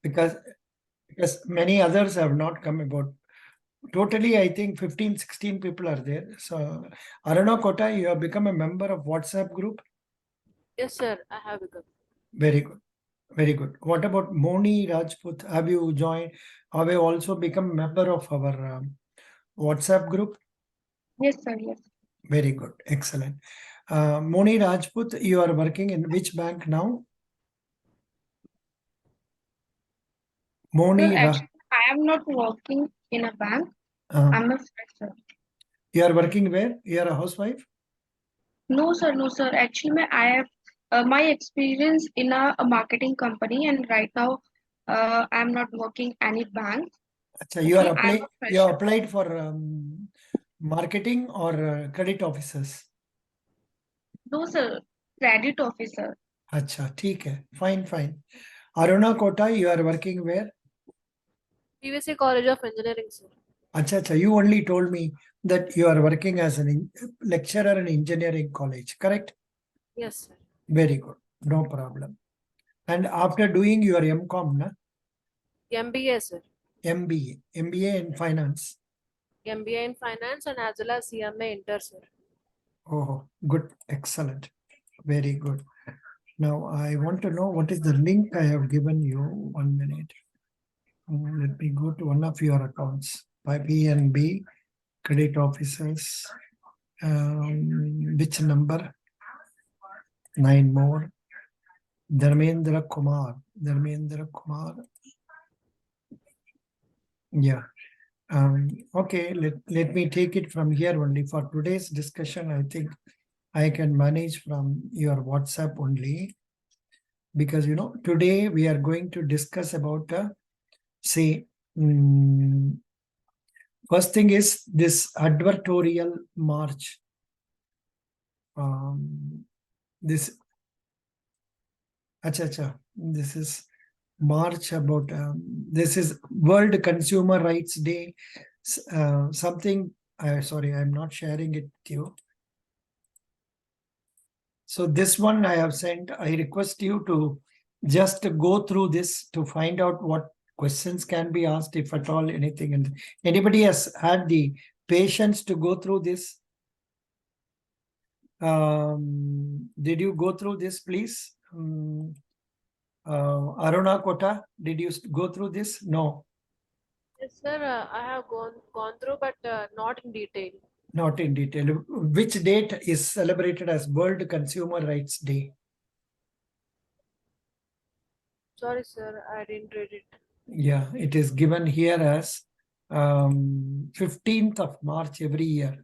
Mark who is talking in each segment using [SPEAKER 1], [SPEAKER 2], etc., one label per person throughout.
[SPEAKER 1] because many others have not come about. Totally, I think 15, 16 people are there. So, Aruna Kota, you have become a member of WhatsApp group.
[SPEAKER 2] Yes, sir. I have become.
[SPEAKER 1] Very good. Very good. What about Moni Rajput? Have you joined? Have you also become a member of our WhatsApp group?
[SPEAKER 3] Yes, sir. Yes.
[SPEAKER 1] Very good. Excellent. Moni Rajput, you are working in which bank now?
[SPEAKER 3] Sir,
[SPEAKER 1] Moni,
[SPEAKER 3] actually, I am not working in a bank. I'm a fresher.
[SPEAKER 1] you are working where? You are a housewife?
[SPEAKER 3] No, sir. No, sir. Actually, I have my experience in a marketing company, and right now, I'm not working any bank.
[SPEAKER 1] Achha, you are
[SPEAKER 3] Okay, I'm
[SPEAKER 1] apply.
[SPEAKER 3] a
[SPEAKER 1] You are
[SPEAKER 3] fresher.
[SPEAKER 1] applied for marketing or credit officers.
[SPEAKER 3] No, sir. Credit officer.
[SPEAKER 1] Acha, ठीक है. Fine, fine. Aruna Kota, you are working where?
[SPEAKER 2] PVC College of Engineering, sir.
[SPEAKER 1] Acha, you only told me that you are working as an lecturer in engineering college, correct?
[SPEAKER 2] Yes, sir.
[SPEAKER 1] Very good. No problem. And after doing your MCom, na?
[SPEAKER 2] MBA, sir.
[SPEAKER 1] MBA in finance.
[SPEAKER 2] MBA in Finance and as well as CMA Inter, sir.
[SPEAKER 1] Oh, good. Excellent. Very good. Now I want to know what is the link I have given you. 1 minute. Let me go to one of your accounts. By PNB, credit officers. Which number? 9 more. Dharmendra Kumar. Yeah. Okay, let me take it from here only. For today's discussion, I think I can manage from your WhatsApp only. Because, today we are going to discuss about, first thing is this advertorial march. This is March about, this is World Consumer Rights Day. Something, sorry, I'm not sharing it with you. So this one I have sent. I request you to just go through this to find out what questions can be asked, if at all anything. And anybody has had the patience to go through this? Did you go through this, please? Aruna Kota, did you go through this? No.
[SPEAKER 2] Yes, sir. I have gone through, but not in detail.
[SPEAKER 1] Not in detail. Which date is celebrated as World Consumer Rights Day?
[SPEAKER 2] Sorry, sir. I didn't read it.
[SPEAKER 1] Yeah, it is given here as 15th of March every year.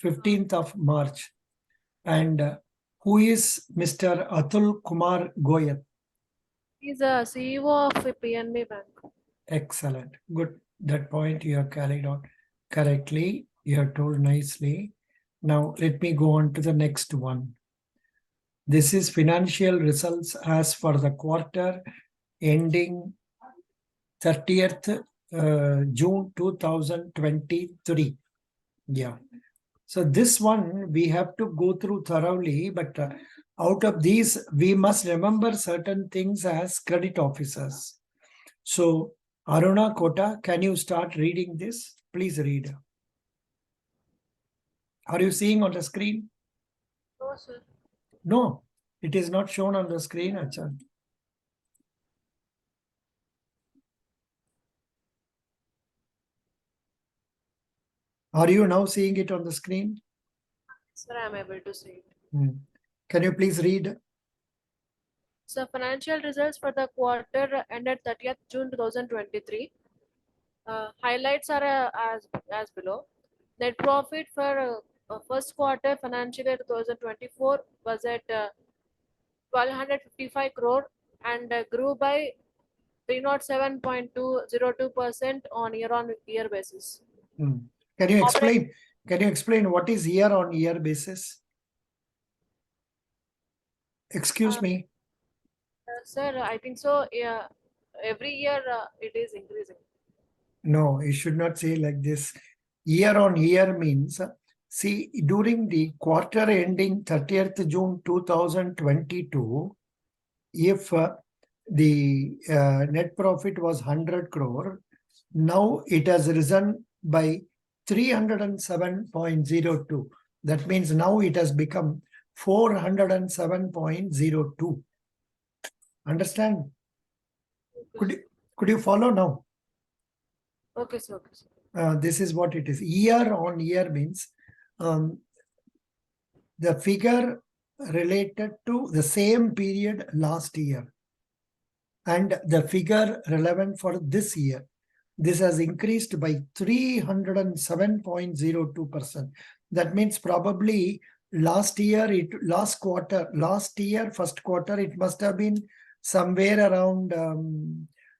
[SPEAKER 1] 15th of March. And who is Mr. Atul Kumar Goyal?
[SPEAKER 2] He's a CEO of a PNB Bank.
[SPEAKER 1] Excellent. Good. That point you have carried out correctly. You have told nicely. Now let me go on to the next one. This is financial results as for the quarter ending 30th June 2023. Yeah. So this one we have to go through thoroughly, but out of these, we must remember certain things as credit officers. So Aruna Kota, can you start reading this? Please read. Are you seeing on the screen?
[SPEAKER 2] No, sir.
[SPEAKER 1] No, it is not shown on the screen, Achan. Are you now seeing it on the screen?
[SPEAKER 2] Sir, I'm able to see it.
[SPEAKER 1] Can you please read?
[SPEAKER 2] So financial results for the quarter ended 30th June 2023. Highlights are as below. Net profit for first quarter financial year 2024 was at 1,255 crore and grew by 307.202% on year-on-year basis.
[SPEAKER 1] Can you explain? Can you explain what is year-on-year basis? Excuse me.
[SPEAKER 2] Sir, I think so. Yeah, every year it is increasing.
[SPEAKER 1] No, you should not say like this. Year-on-year means, see, during the quarter ending 30th June 2022, if the net profit was 100 crore. Now it has risen by 307.02. That means now it has become 407.02. Understand? Could you follow now?
[SPEAKER 2] Okay, sir. Okay, sir.
[SPEAKER 1] This is what it is. Year on year means the figure related to the same period last year and the figure relevant for this year. This has increased by 307.02%. That means probably last year, first quarter, it must have been somewhere around,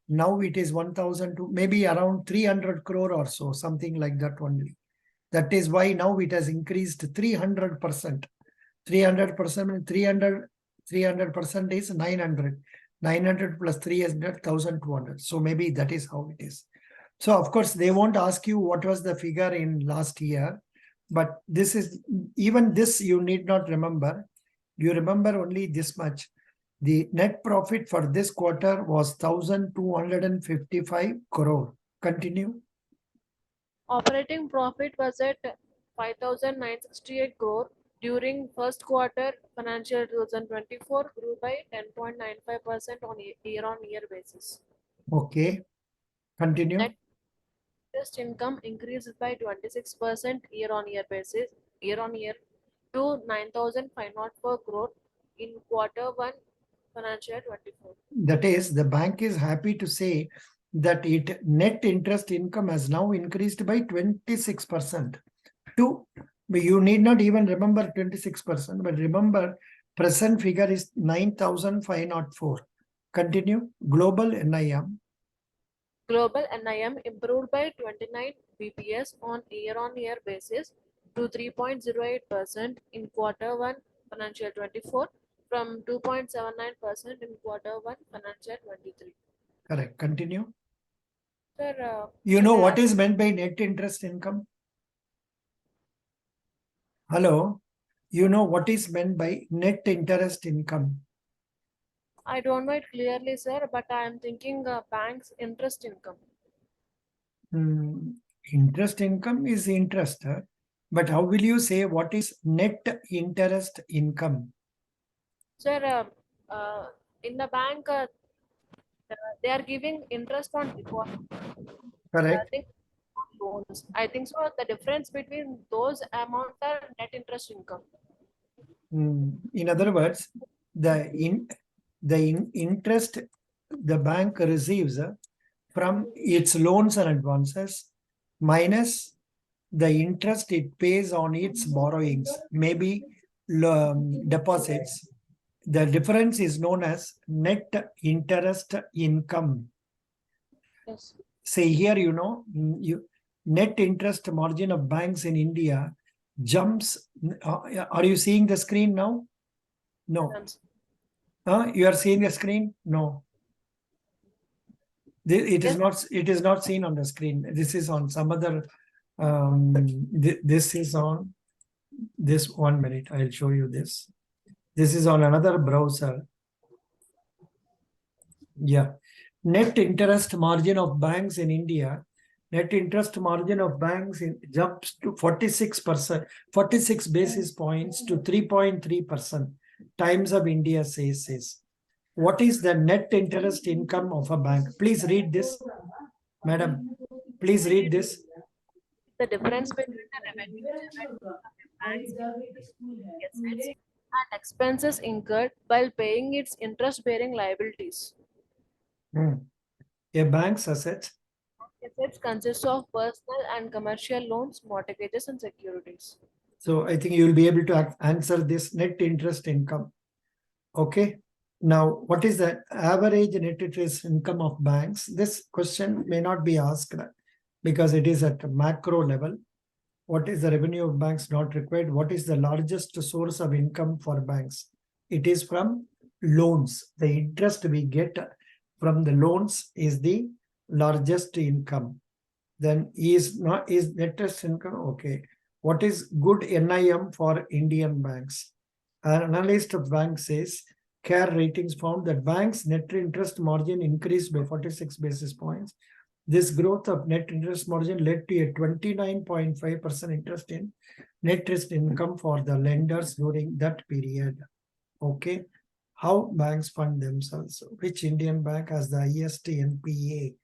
[SPEAKER 1] now it is 1,000 to maybe around 300 crore or so, something like that only. That is why now it has increased 300%. 300%, 300% is 900. 900 plus 300, 1,200. So maybe that is how it is. So of course, they won't ask you what was the figure in last year, but this is, even this you need not remember. You remember only this much. The net profit for this quarter was 1,255 crore. Continue.
[SPEAKER 2] Operating profit was at 5,968 crore during first quarter financial 2024, grew by 10.95% on year-on-year basis.
[SPEAKER 1] Okay. Continue.
[SPEAKER 2] Net interest income increased by 26% year-on-year basis, year-on-year to 9,504 crore in quarter one financial 24.
[SPEAKER 1] That is, the bank is happy to say that it net interest income has now increased by 26%. You need not even remember 26%, but remember present figure is 9,504. Continue. Global NIM.
[SPEAKER 2] Global NIM improved by 29 BPS on year-on-year basis to 3.08% in quarter one financial 24 from 2.79% in quarter one financial 23.
[SPEAKER 1] Correct. Continue.
[SPEAKER 2] Sir,
[SPEAKER 1] You know what is meant by net interest income? Hello. You know what is meant by net interest income?
[SPEAKER 2] I don't know it clearly, sir, but I am thinking bank's interest income.
[SPEAKER 1] Interest income is interest, but how will you say what is net interest income?
[SPEAKER 2] Sir, in the bank, they are giving interest on deposit.
[SPEAKER 1] Correct.
[SPEAKER 2] Loans. I think so. The difference between those amounts are net interest income.
[SPEAKER 1] In other words, the interest the bank receives from its loans and advances minus the interest it pays on its borrowings, maybe deposits. The difference is known as net interest income.
[SPEAKER 2] Yes.
[SPEAKER 1] Say here, net interest margin of banks in India jumps. Are you seeing the screen now? No. You are seeing the screen? No. It is not. It is not seen on the screen. This is on some other. This is on this 1 minute. I'll show you this. This is on another browser. Yeah. Net interest margin of banks in India. Net interest margin of banks jumps to 46%, 46 basis points to 3.3%. Times of India says. What is the net interest income of a bank? Please read this. Madam, please read this.
[SPEAKER 2] The difference between the revenue generated from the bank's assets and expenses incurred while paying its interest-bearing liabilities.
[SPEAKER 1] A bank's assets.
[SPEAKER 2] Assets consist of personal and commercial loans, mortgages, and securities.
[SPEAKER 1] So I think you will be able to answer this net interest income. Okay. Now, what is the average net interest income of banks? This question may not be asked because it is at a macro level. What is the revenue of banks not required? What is the largest source of income for banks? It is from loans. The interest we get from the loans is the largest income. Then is net interest income. Okay. What is good NIM for Indian banks? An analyst of bank says CARE ratings found that banks' net interest margin increased by 46 basis points. This growth of net interest margin led to a 29.5% interest in net interest income for the lenders during that period. Okay. How banks fund themselves? Which Indian bank has the highest NPA?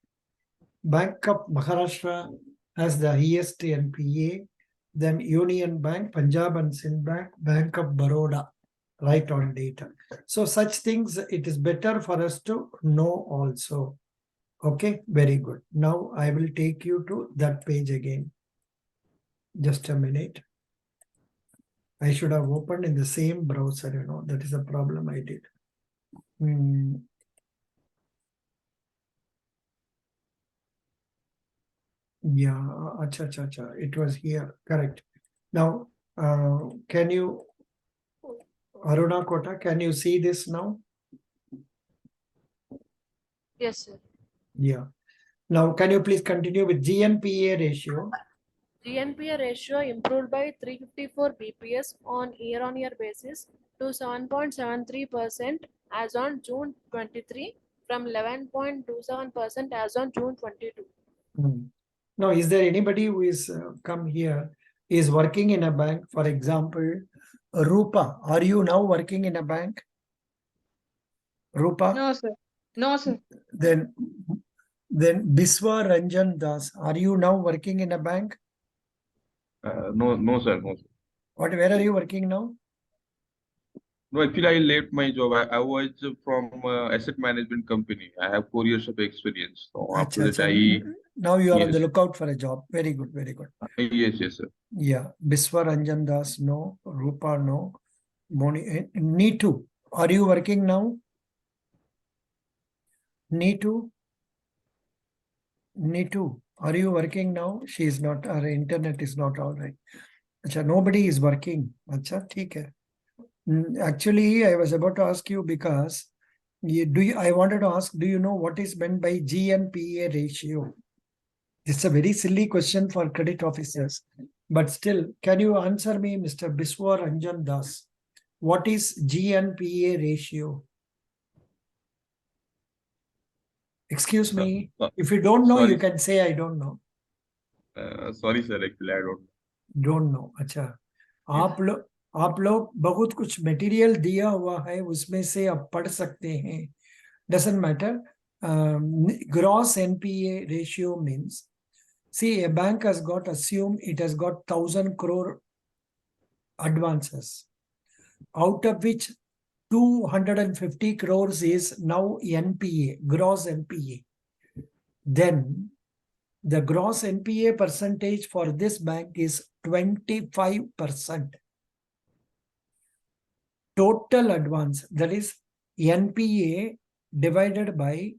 [SPEAKER 1] Bank of Maharashtra has the highest NPA. Then Union Bank, Punjab and Sindh Bank, Bank of Baroda, right on data. So such things, it is better for us to know also. Okay, very good. Now I will take you to that page again. Just a minute. I should have opened in the same browser, that is a problem I did. Yeah, acha. It was here, correct. Now, can you, Aruna Kota, can you see this now?
[SPEAKER 2] Yes, sir.
[SPEAKER 1] Yeah. Now, can you please continue with GNPA ratio?
[SPEAKER 2] GNPA ratio improved by 354 BPS on year-on-year basis to 7.73% as on June 23 from 11.27% as on June 22.
[SPEAKER 1] Now, is there anybody who is come here, is working in a bank? For example, Rupa, are you now working in a bank? Rupa?
[SPEAKER 3] No, sir. No, sir.
[SPEAKER 1] Then Biswa Ranjan Das, are you now working in a bank?
[SPEAKER 4] No, sir.
[SPEAKER 1] Where are you working now?
[SPEAKER 4] No, actually, I left my job. I was from asset management company. I have 4 years of experience. So after that,
[SPEAKER 1] now you are on the
[SPEAKER 4] Yes.
[SPEAKER 1] lookout for a job. Very good, very good.
[SPEAKER 4] Yes, sir.
[SPEAKER 1] Yeah, Biswa Ranjan Das, no. Rupa, no. Neetu, are you working now? Neetu, are you working now? She is not, her internet is not all right. Acha, nobody is working. Acha, theek hai. Actually, I was about to ask you because I wanted to ask, do you know what is meant by GNPA ratio? It's a very silly question for credit officers. But still, can you answer me, Mr. Biswa Ranjan Das? What is GNPA ratio? Excuse me. If you don't know,
[SPEAKER 4] Sorry.
[SPEAKER 1] you can say I don't know.
[SPEAKER 4] Sorry, sir. Actually, I don't.
[SPEAKER 1] Don't know. अच्छा. आप लोग बहुत कुछ material दिया हुआ है, उसमें से आप पढ़ सकते हैं. Doesn't matter. Gross NPA ratio means, see, a bank has got, assume it has got 1,000 crore advances, out of which 250 crores is now NPA, gross NPA. Then the gross NPA percentage for this bank is 25%. Total advance, that is NPA divided by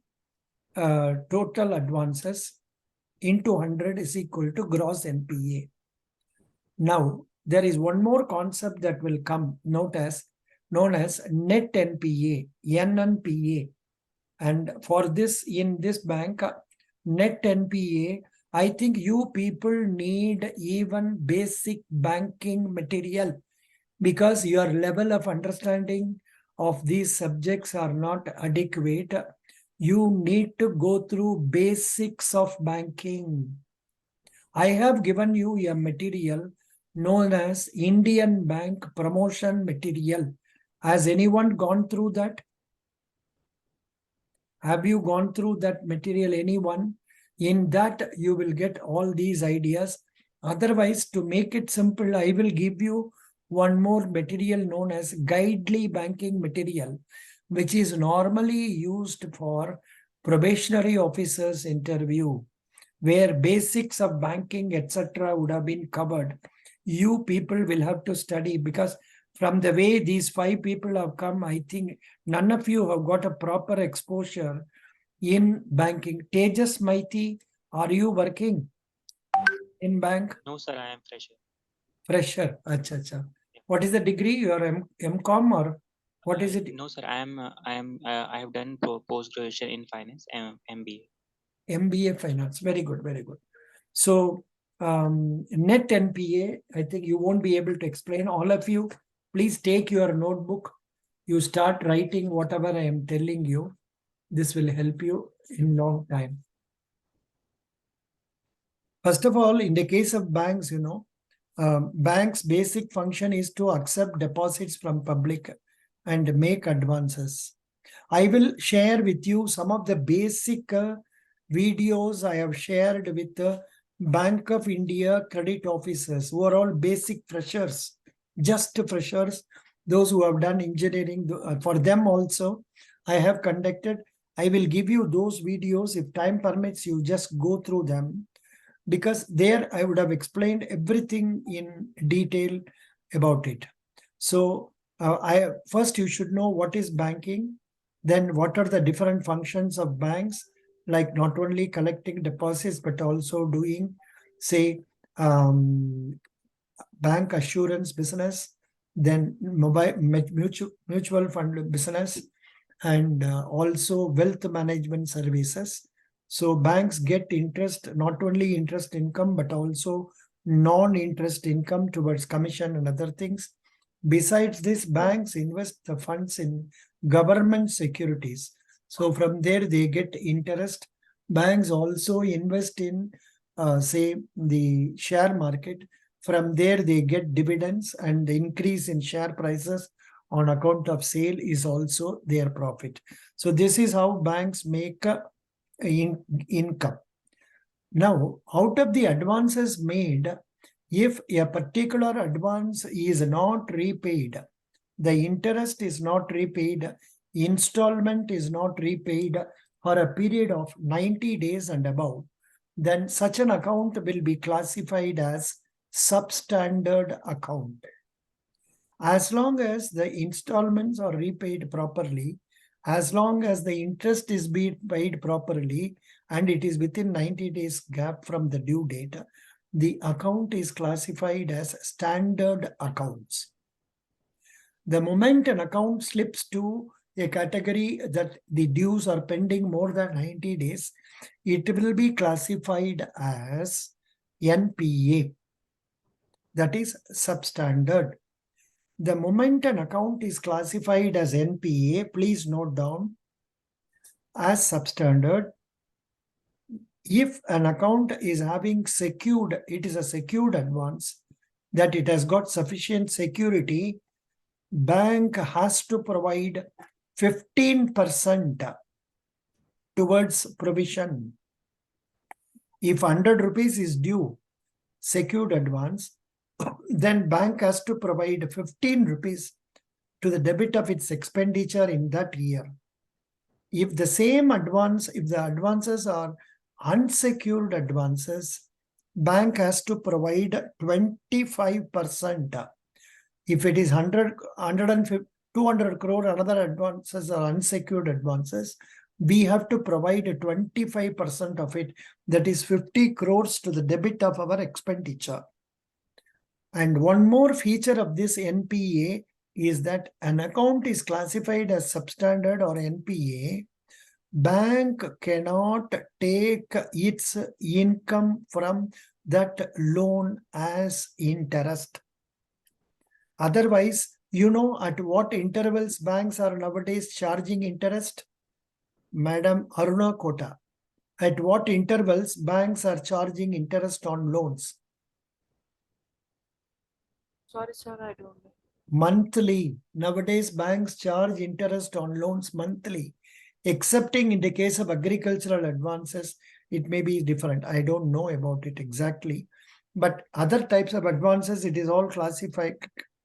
[SPEAKER 1] total advances into 100 is equal to gross NPA. Now, there is one more concept that will come known as net NPA, NNPA. And for this, in this bank, net NPA, I think you people need even basic banking material, because your level of understanding of these subjects are not adequate. You need to go through basics of banking. I have given you a material known as Indian Bank Promotion Material. Has anyone gone through that? Have you gone through that material, anyone? In that, you will get all these ideas. Otherwise, to make it simple, I will give you one more material known as Guidely Banking Material, which is normally used for probationary officers interview, where basics of banking, etc. would have been covered. You people will have to study, because from the way these 5 people have come, I think none of you have got a proper exposure in banking. Tejas Maiti, are you working in bank?
[SPEAKER 5] No, sir, I am fresher.
[SPEAKER 1] Fresher. Acha. What is the degree? You are MCom or what is it?
[SPEAKER 5] No, sir, I have done post graduation in finance, MBA.
[SPEAKER 1] MBA finance. Very good, very good. So net NPA, I think you won't be able to explain. All of you, please take your notebook. You start writing whatever I am telling you. This will help you in long time. First of all, in the case of banks, banks' basic function is to accept deposits from public and make advances. I will share with you some of the basic videos I have shared with the Bank of India credit officers who are all basic freshers, just freshers, those who have done engineering. For them also, I have conducted. I will give you those videos. If time permits, you just go through them, because there I would have explained everything in detail about it. So first you should know what is banking, then what are the different functions of banks, like not only collecting deposits, but also doing, say, bank assurance business, then mutual fund business, and also wealth management services. So banks get interest, not only interest income, but also non-interest income towards commission and other things. Besides this, banks invest the funds in government securities. So from there, they get interest. Banks also invest in, say, the share market. From there, they get dividends, and the increase in share prices on account of sale is also their profit. So this is how banks make income. Now, out of the advances made, if a particular advance is not repaid, the interest is not repaid, installment is not repaid for a period of 90 days and above, then such an account will be classified as substandard account. As long as the installments are repaid properly, as long as the interest is being paid properly, and it is within 90 days gap from the due date, the account is classified as standard accounts. The moment an account slips to a category that the dues are pending more than 90 days, it will be classified as NPA, that is substandard. The moment an account is classified as NPA, please note down as substandard. If an account is having secured, it is a secured advance, that it has got sufficient security, bank has to provide 15% towards provision. If 100 rupees is due, secured advance, then bank has to provide 15 rupees to the debit of its expenditure in that year. If the same advance, if the advances are unsecured advances, bank has to provide 25%. If it is 100, 150, 200 crore, another advances are unsecured advances, we have to provide 25% of it, that is 50 crores to the debit of our expenditure. And one more feature of this NPA is that an account is classified as substandard or NPA, bank cannot take its income from that loan as interest. Otherwise, you know at what intervals banks are nowadays charging interest? Madam Aruna Kota, at what intervals banks are charging interest on loans?
[SPEAKER 2] Sorry, sir, I don't know.
[SPEAKER 1] Monthly. Nowadays, banks charge interest on loans monthly, excepting in the case of agricultural advances, it may be different. I don't know about it exactly. But other types of advances, it is all classified,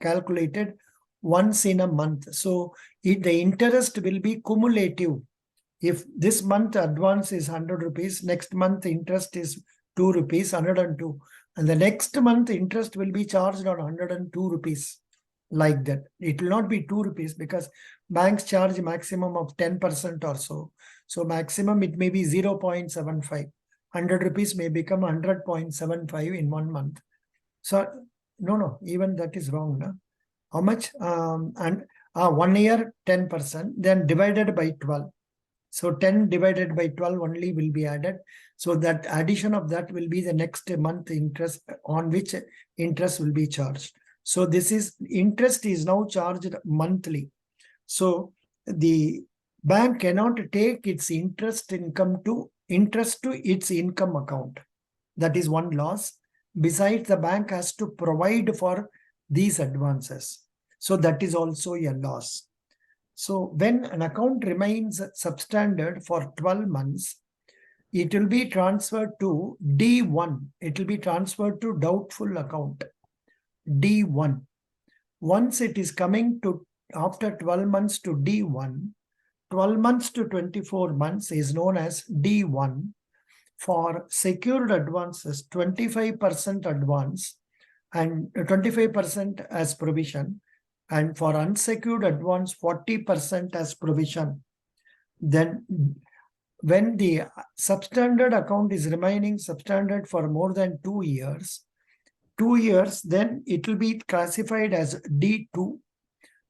[SPEAKER 1] calculated once in a month. So the interest will be cumulative. If this month advance is 100 rupees, next month interest is 2 rupees, 102. And the next month interest will be charged on 102 rupees. Like that. It will not be 2 rupees because banks charge maximum of 10% or so. So maximum it may be 0.75. 100 rupees may become 100.75 in 1 month. So no, even that is wrong. No? How much? 1 year, 10%, then divided by 12. So 10 divided by 12 only will be added. So that addition of that will be the next month interest on which interest will be charged. So this is interest is now charged monthly. So the bank cannot take its interest to its income account. That is one loss. Besides, the bank has to provide for these advances. So that is also a loss. So when an account remains substandard for 12 months, it will be transferred to D1. It will be transferred to doubtful account, D1. Once it is coming to after 12 months to D1, 12 months to 24 months is known as D1. For secured advances, 25% advance and 25% as provision, and for unsecured advance, 40% as provision. Then when the substandard account is remaining substandard for more than 2 years, then it will be classified as D2,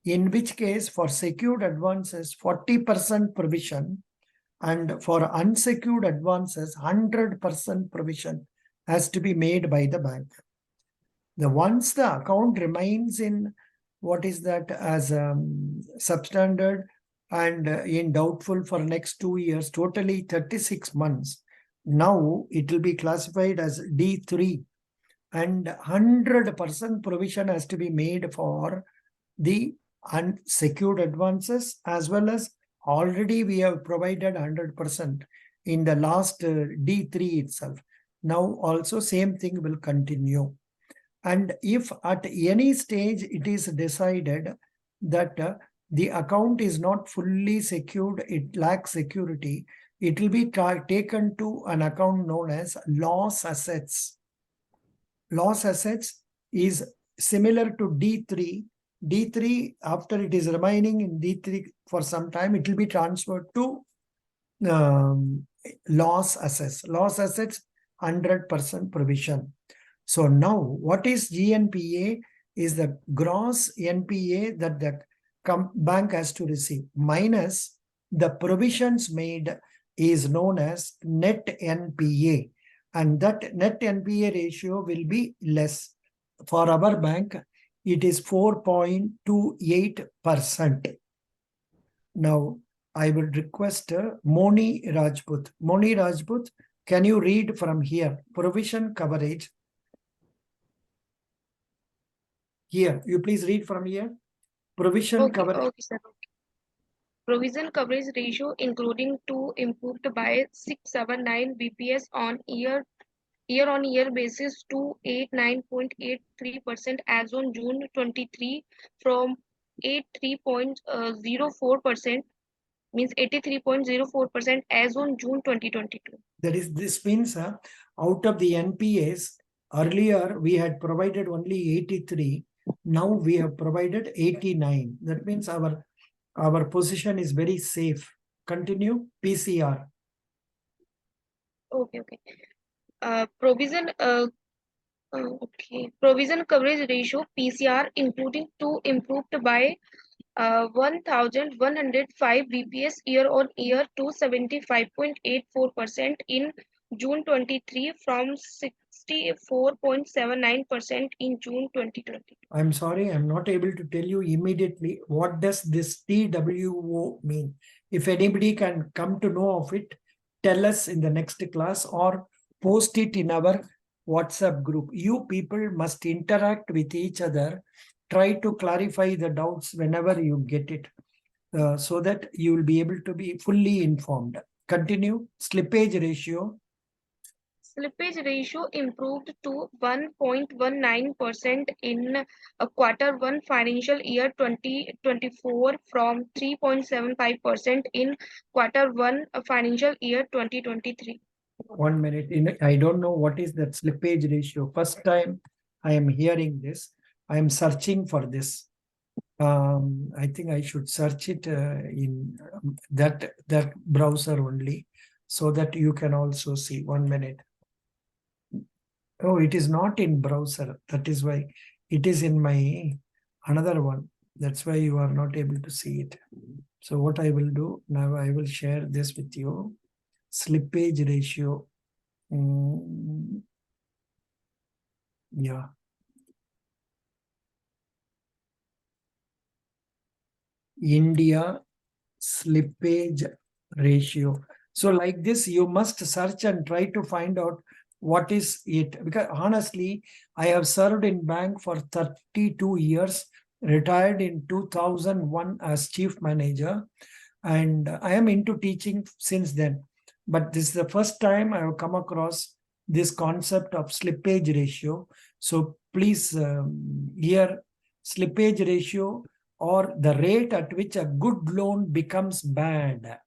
[SPEAKER 1] in which case for secured advances, 40% provision, and for unsecured advances, 100% provision has to be made by the bank. Once the account remains in what is that as substandard and in doubtful for next 2 years, totally 36 months, now it will be classified as D3, and 100% provision has to be made for the unsecured advances, as well as already we have provided 100% in the last D3 itself. Now also same thing will continue. And if at any stage it is decided that the account is not fully secured, it lacks security, it will be taken to an account known as loss assets. Loss assets is similar to D3. D3, after it is remaining in D3 for some time, it will be transferred to loss assets. Loss assets, 100% provision. So now what is GNPA is the gross NPA that the bank has to receive minus the provisions made is known as net NPA. And that net NPA ratio will be less. For our bank, it is 4.28%. Now, I will request Moni Rajput. Moni Rajput, can you read from here? Provision coverage. Here, you please read from here. Provision coverage.
[SPEAKER 3] Okay, sir. Provision coverage ratio, including two, improved by 679 BPS on year-on-year basis to 89.83% as on June 23 from 83.04%, means 83.04% as on June 2022.
[SPEAKER 1] That is, this means out of the NPAs, earlier we had provided only 83. Now we have provided 89. That means our position is very safe. Continue, PCR.
[SPEAKER 3] Okay. Provision coverage ratio, PCR, including two, improved by 1,105 BPS year-on-year to 75.84% in June 23 from 64.79% in June 2020.
[SPEAKER 1] I'm sorry, I'm not able to tell you immediately what does this TWO mean. If anybody can come to know of it, tell us in the next class or post it in our WhatsApp group. You people must interact with each other. Try to clarify the doubts whenever you get it so that you will be able to be fully informed. Continue. Slippage ratio.
[SPEAKER 3] Slippage ratio improved to 1.19% in quarter one financial year 2024 from 3.75% in quarter one financial year 2023.
[SPEAKER 1] 1 minute. I don't know what is that slippage ratio. First time I am hearing this. I am searching for this. I think I should search it in that browser only so that you can also see. 1 minute. Oh, it is not in browser. That is why it is in my another one. That's why you are not able to see it. So what I will do now, I will share this with you. Slippage ratio. Yeah. India slippage ratio. So like this, you must search and try to find out what is it. Because honestly, I have served in bank for 32 years, retired in 2001 as chief manager, and I am into teaching since then. But this is the first time I have come across this concept of slippage ratio. So please, here slippage ratio, or the rate at which a good loan becomes bad,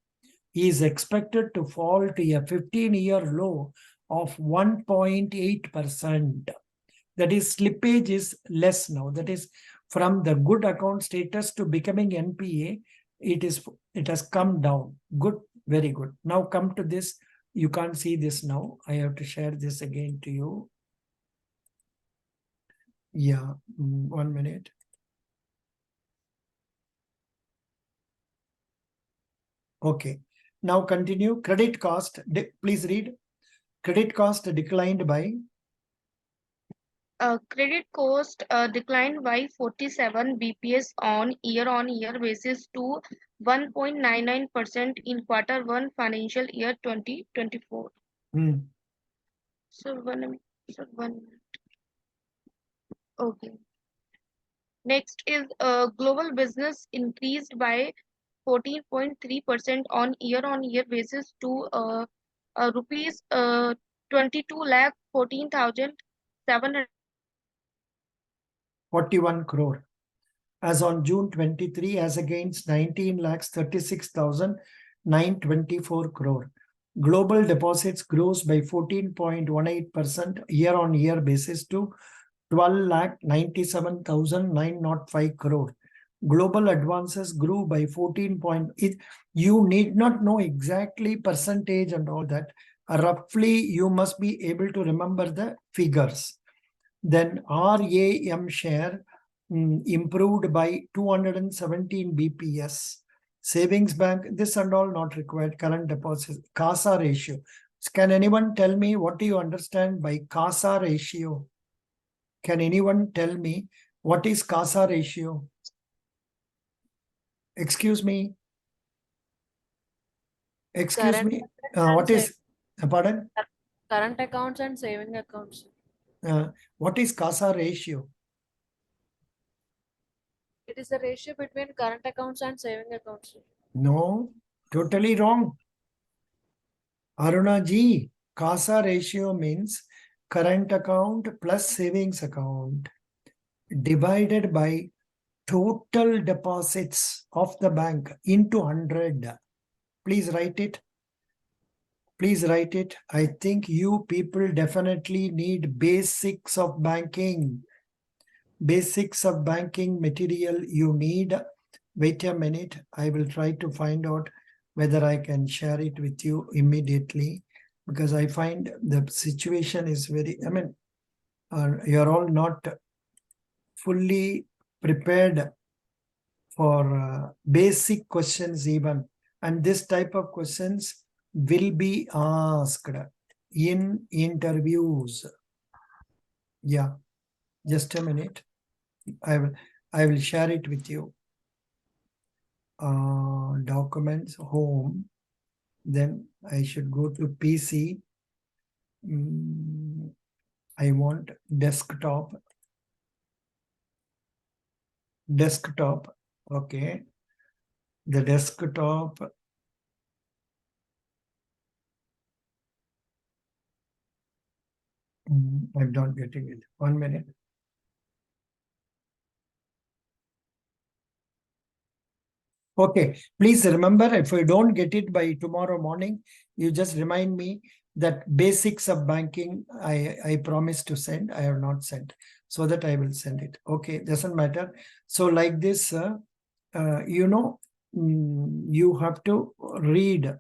[SPEAKER 1] is expected to fall to a 15-year low of 1.8%. That is, slippage is less now. That is, from the good account status to becoming NPA, it has come down. Good, very good. Now come to this. You can't see this now. I have to share this again to you. Yeah, 1 minute. Okay. Now continue. Credit cost, please read. Credit cost declined by
[SPEAKER 3] Credit cost declined by 47 BPS on year basis to 1.99% in Q1 financial year 2024. So one. Okay. Next is global business increased by 14.3% on year basis to rupees 22,14,700.
[SPEAKER 1] 41 crore. As on June 23, as against 19,36,924 crore. Global deposits grows by 14.18% year-on-year basis to 12,97,905 crore. Global advances grew by 14. You need not know exactly percentage and all that. Roughly, you must be able to remember the figures. Then RAM share improved by 217 BPS. Savings bank, this and all not required. Current deposits, CASA ratio. Can anyone tell me what do you understand by CASA ratio? Can anyone tell me what is CASA ratio? Excuse me. Excuse
[SPEAKER 2] Current
[SPEAKER 1] me.
[SPEAKER 2] accounts and
[SPEAKER 1] What is, pardon?
[SPEAKER 2] current accounts and saving accounts.
[SPEAKER 1] What is CASA ratio?
[SPEAKER 2] It is the ratio between current accounts and saving accounts.
[SPEAKER 1] No, totally wrong. Aruna ji, CASA ratio means current account plus savings account divided by total deposits of the bank into 100. Please write it. Please write it. I think you people definitely need basics of banking. Basics of banking material you need. Wait a minute. I will try to find out whether I can share it with you immediately, because I find the situation is very, you're all not fully prepared for basic questions even. And this type of questions will be asked in interviews. Yeah, just a minute. I will share it with you. Documents, home. Then I should go to PC. I want desktop. Desktop. Okay. The desktop. I'm not getting it. 1 minute. Okay, please remember, if you don't get it by tomorrow morning, you just remind me that basics of banking, I promised to send, I have not sent, so that I will send it. Okay, doesn't matter. So like this, you have to read.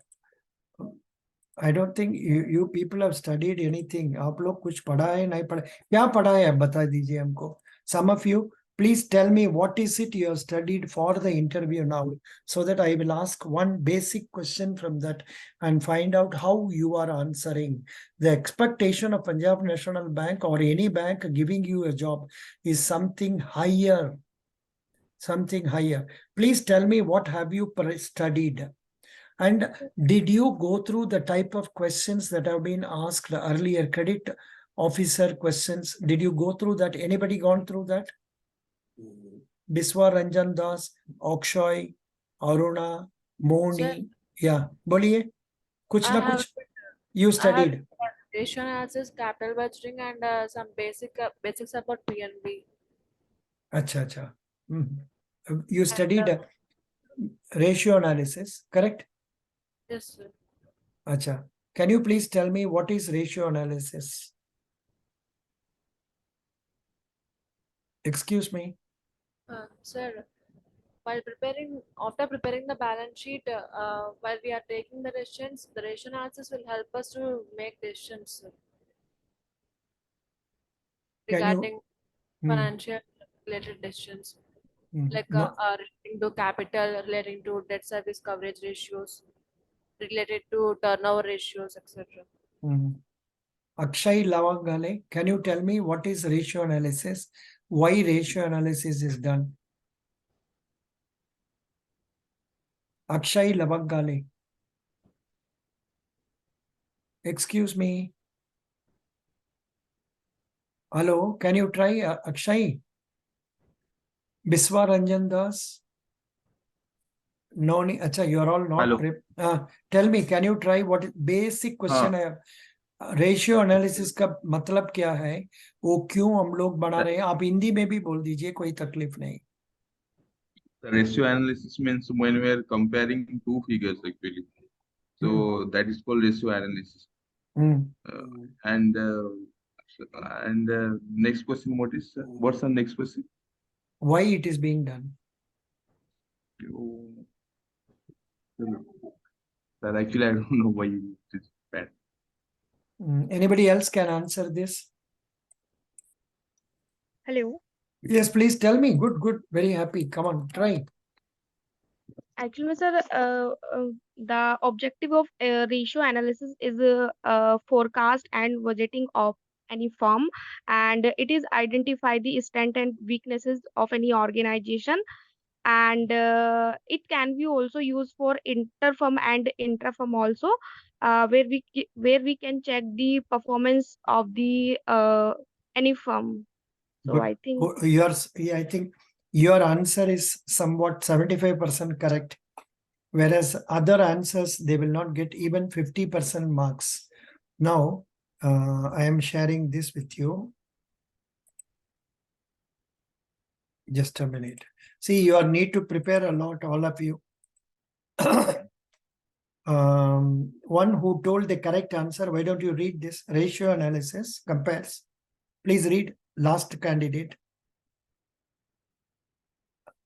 [SPEAKER 1] I don't think you people have studied anything. आप लोग कुछ पढ़ा है नहीं पढ़ा? क्या पढ़ा है आप बता दीजिए हमको. Some of you, please tell me what is it you have studied for the interview now, so that I will ask one basic question from that and find out how you are answering. The expectation of Punjab National Bank or any bank giving you a job is something higher. Something higher. Please tell me what have you studied? And did you go through the type of questions that have been asked earlier, credit officer questions? Did you go through that? Anybody gone through that? Biswa Ranjan Das, Akshay, Aruna, Moni.
[SPEAKER 2] Sir,
[SPEAKER 1] Yeah, बोलिए कुछ
[SPEAKER 2] I
[SPEAKER 1] ना
[SPEAKER 2] have
[SPEAKER 1] कुछ you
[SPEAKER 2] I have
[SPEAKER 1] studied.
[SPEAKER 2] ratio analysis, capital budgeting, and some basics about PNB.
[SPEAKER 1] अच्छा अच्छा. You
[SPEAKER 2] And,
[SPEAKER 1] studied ratio analysis, correct?
[SPEAKER 2] yes, sir.
[SPEAKER 1] Acha. Can you please tell me what is ratio analysis? Excuse me.
[SPEAKER 2] Sir, after preparing the balance sheet, while we are taking the decisions, the ratio analysis will help us to make decisions
[SPEAKER 1] Can you?
[SPEAKER 2] regarding financial related decisions, like
[SPEAKER 1] No.
[SPEAKER 2] relating to capital, relating to debt service coverage ratios, related to turnover ratios, etc.
[SPEAKER 1] Akshay Lavangale, can you tell me what is ratio analysis? Why ratio analysis is done? Akshay Lavangale. Excuse me. Hello, can you try Akshay? Biswa Ranjan Das? No, acha, you're all not.
[SPEAKER 4] Hello.
[SPEAKER 1] Tell me, can you try what is basic question है? Ratio analysis का मतलब क्या है, वो क्यों हम लोग बना रहे हैं? आप हिंदी में भी बोल दीजिए, कोई तकलीफ नहीं.
[SPEAKER 4] The ratio analysis means when we are comparing two figures actually. So that is called ratio analysis. And next question, what's the next question?
[SPEAKER 1] Why it is being done?
[SPEAKER 4] Sir, actually, I don't know why it is bad.
[SPEAKER 1] Anybody else can answer this?
[SPEAKER 3] Hello.
[SPEAKER 1] Yes, please tell me. Good, good. Very happy. Come on, try.
[SPEAKER 3] Actually, sir, the objective of ratio analysis is forecast and budgeting of any firm, and it is identify the strength and weaknesses of any organization, and it can be also used for interfirm and intrafirm also, where we can check the performance of the any firm. So
[SPEAKER 1] Good.
[SPEAKER 3] I think
[SPEAKER 1] I think your answer is somewhat 75% correct. Whereas other answers, they will not get even 50% marks. Now, I am sharing this with you. Just a minute. See, you need to prepare a lot, all of you. One who told the correct answer, why don't you read this? Ratio analysis compares. Please read last candidate.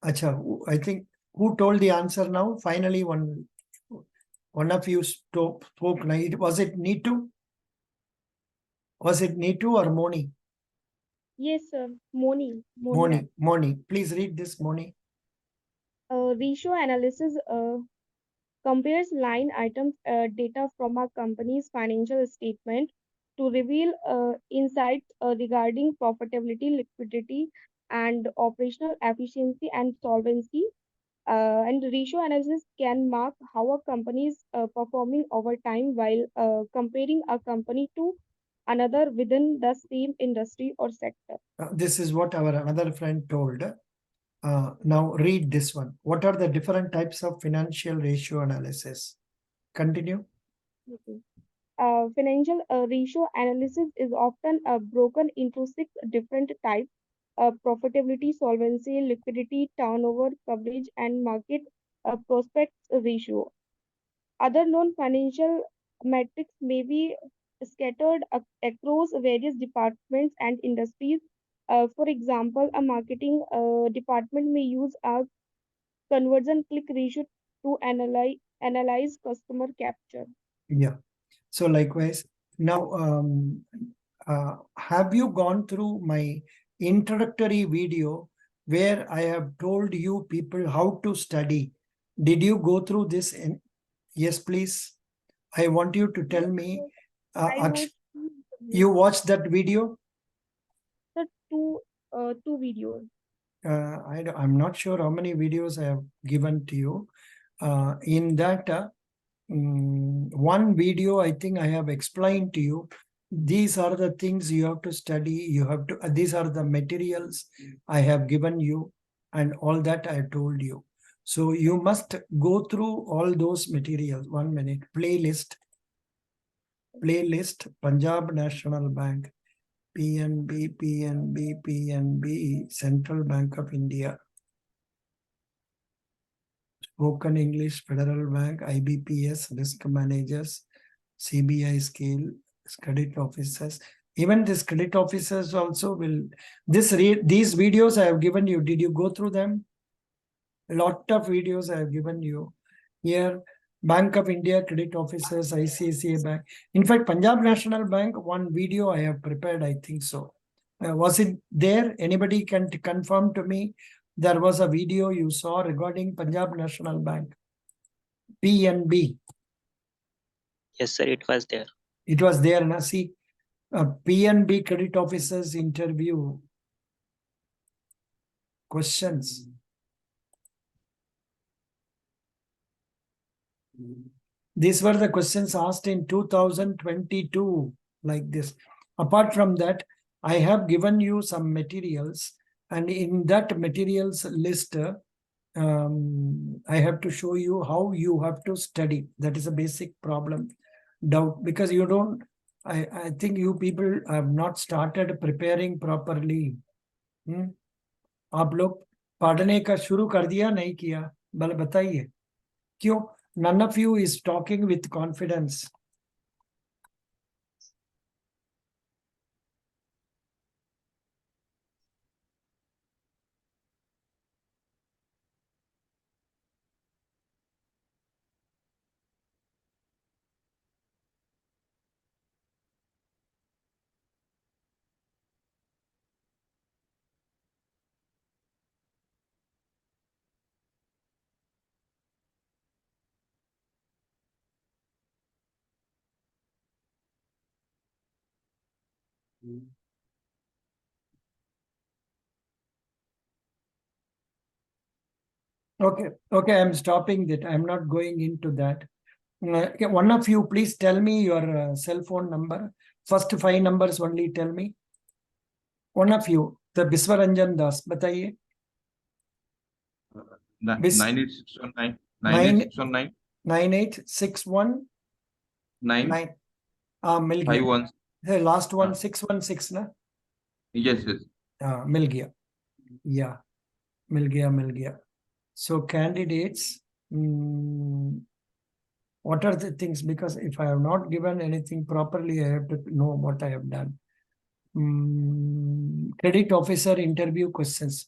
[SPEAKER 1] Acha, I think who told the answer now? Finally, one of you spoke. Was it Neetu? Was it Neetu or Moni?
[SPEAKER 3] yes, sir. Moni.
[SPEAKER 1] Moni. Please read this, Moni.
[SPEAKER 3] Ratio analysis compares line items data from a company's financial statement to reveal insights regarding profitability, liquidity, and operational efficiency and solvency. And ratio analysis can mark how a company is performing over time while comparing a company to another within the same industry or sector.
[SPEAKER 1] This is what our another friend told. Now read this one. What are the different types of financial ratio analysis? Continue.
[SPEAKER 3] Okay. Financial ratio analysis is often broken into 6 different types: profitability, solvency, liquidity, turnover, coverage, and market prospects ratio. Other non-financial metrics may be scattered across various departments and industries. For example, a marketing department may use a conversion click ratio to analyze customer capture.
[SPEAKER 1] Yeah. So likewise, now have you gone through my introductory video where I have told you people how to study? Did you go through this? Yes, please. I want you to tell me. You watched that video?
[SPEAKER 3] The two videos.
[SPEAKER 1] I'm not sure how many videos I have given to you. In that one video, I think I have explained to you. These are the things you have to study. You have to. These are the materials I have given you, and all that I have told you. So you must go through all those materials. 1 minute. Playlist. Punjab National Bank. PNB, Central Bank of India. Spoken English, Federal Bank, IBPS, Risk Managers, CBI Scale, Credit Officers. Even this credit officers also will. These videos I have given you. Did you go through them? A lot of videos I have given you. Here, Bank of India, Credit Officers, ICICI Bank. In fact, Punjab National Bank, one video I have prepared, I think so. Was it there? Anybody can confirm to me? There was a video you saw regarding Punjab National Bank. PNB.
[SPEAKER 5] Yes, sir, it was there.
[SPEAKER 1] It was there. Now see, PNB Credit Officers interview questions. These were the questions asked in 2022, like this. Apart from that, I have given you some materials, and in that materials list, I have to show you how you have to study. That is a basic problem. Doubt, because you don't, I think you people have not started preparing properly. आप लोग पढ़ने का शुरू कर दिया नहीं किया? भले बताइए क्यों? None of you is talking with confidence. Okay, I'm stopping that. I'm not going into that. Okay, one of you, please tell me your cell phone number. First 5 numbers only tell me. One of you, the Biswaranjan Das, बताइए.
[SPEAKER 4] 98619 98619
[SPEAKER 1] 9861
[SPEAKER 4] 9
[SPEAKER 1] मिल गया.
[SPEAKER 4] 51.
[SPEAKER 1] The last one 616 ना.
[SPEAKER 4] Yes.
[SPEAKER 1] मिल गया. Yeah, मिल गया. So candidates, what are the things? Because if I have not given anything properly, I have to know what I have done. Credit officer interview questions.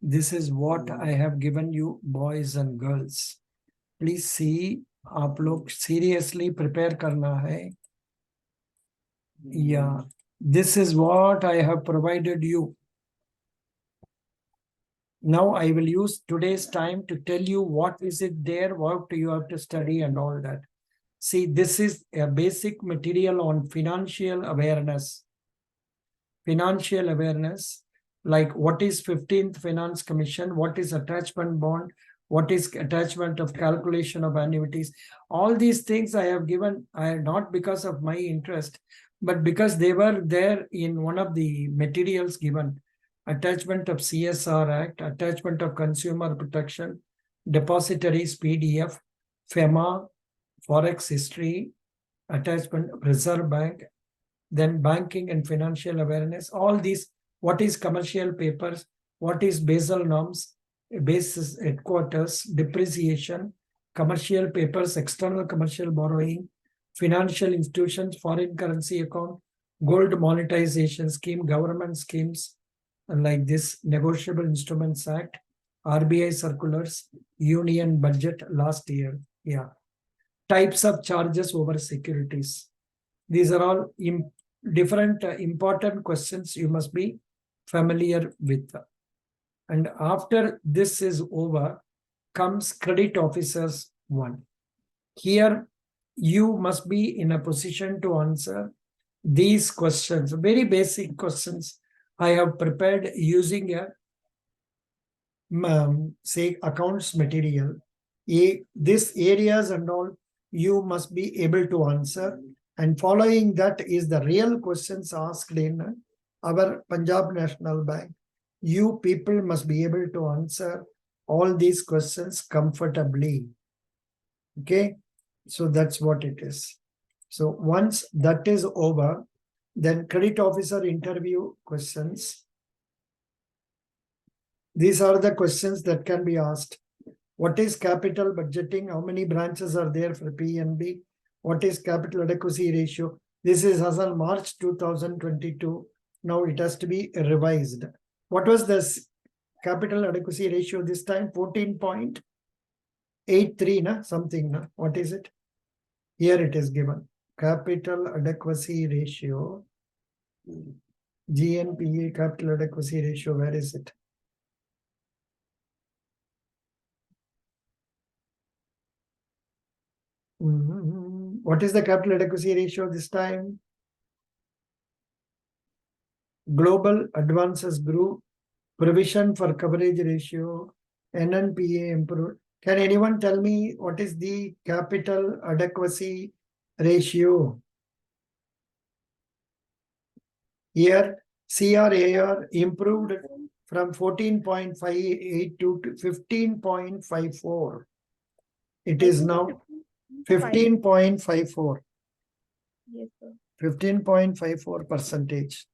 [SPEAKER 1] This is what I have given you, boys and girls. Please see, आप लोग seriously prepare करना है. Yeah, this is what I have provided you. Now I will use today's time to tell you what is it there, what you have to study and all that. See, this is a basic material on financial awareness. Financial awareness, like what is 15th Finance Commission, what is attachment bond, what is attachment of calculation of annuities. All these things I have given, not because of my interest, but because they were there in one of the materials given. Attachment of CSR Act, attachment of Consumer Protection, Depositories PDF, FEMA, Forex History, attachment of Reserve Bank, then banking and financial awareness, all these, what is commercial papers, what is Basel norms, basis headquarters, depreciation, commercial papers, external commercial borrowing, financial institutions, foreign currency account, gold monetization scheme, government schemes, like this Negotiable Instruments Act, RBI circulars, union budget last year. Yeah. Types of charges over securities. These are all different important questions you must be familiar with. And after this is over, comes credit officers 1. Here, you must be in a position to answer these questions, very basic questions I have prepared using a say accounts material, this areas and all, you must be able to answer. And following that is the real questions asked in our Punjab National Bank. You people must be able to answer all these questions comfortably. Okay, so that's what it is. So once that is over, then credit officer interview questions. These are the questions that can be asked. What is capital budgeting? How many branches are there for PNB? What is capital adequacy ratio? This is as on March 2022. Now it has to be revised. What was this capital adequacy ratio this time? 14.83, na? Something, na? What is it? Here it is given. Capital adequacy ratio. GNPA capital adequacy ratio. Where is it? What is the capital adequacy ratio this time? Global advances grew, provision for coverage ratio, NNPA improved. Can anyone tell me what is the capital adequacy ratio? Here, CRAR improved from 14.58 to 15.54. It is now 15.54.
[SPEAKER 3] Yes, sir.
[SPEAKER 1] 15.54%.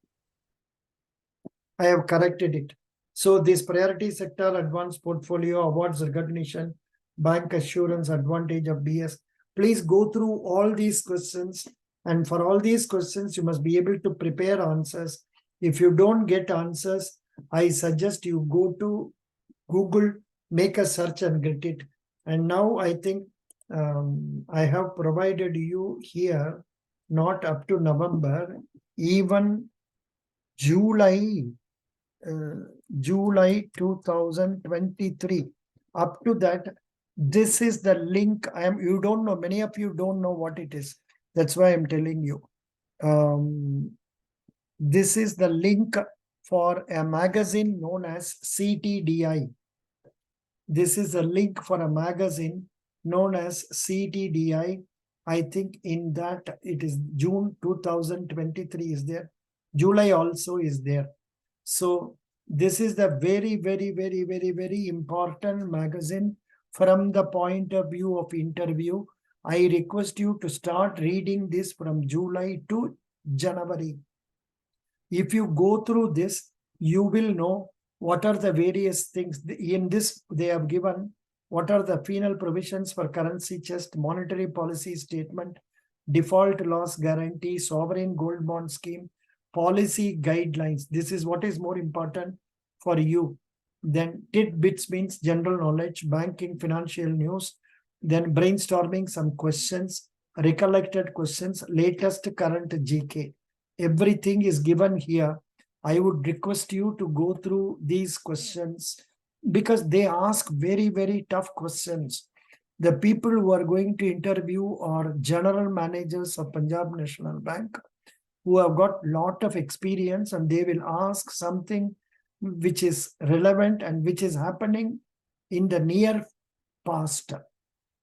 [SPEAKER 1] I have corrected it. So this priority sector advanced portfolio awards recognition, bank assurance advantage of BS. Please go through all these questions. And for all these questions, you must be able to prepare answers. If you don't get answers, I suggest you go to Google, make a search and get it. And now I think I have provided you here, not up to November, even July 2023. Up to that, this is the link. You don't know, many of you don't know what it is. That's why I'm telling you. This is the link for a magazine known as CTDI. This is a link for a magazine known as CTDI. I think in that it is June 2023 is there. July also is there. So this is the very, very, very, very, very important magazine from the point of view of interview. I request you to start reading this from July to January. If you go through this, you will know what are the various things. In this, they have given what are the penal provisions for currency chest, monetary policy statement, default loss guarantee, sovereign gold bond scheme, policy guidelines. This is what is more important for you. Then tidbits means general knowledge, banking, financial news, then brainstorming some questions, recollected questions, latest current GK. Everything is given here. I would request you to go through these questions because they ask very, very tough questions. The people who are going to interview are general managers of Punjab National Bank who have got lot of experience, and they will ask something which is relevant and which is happening in the near past.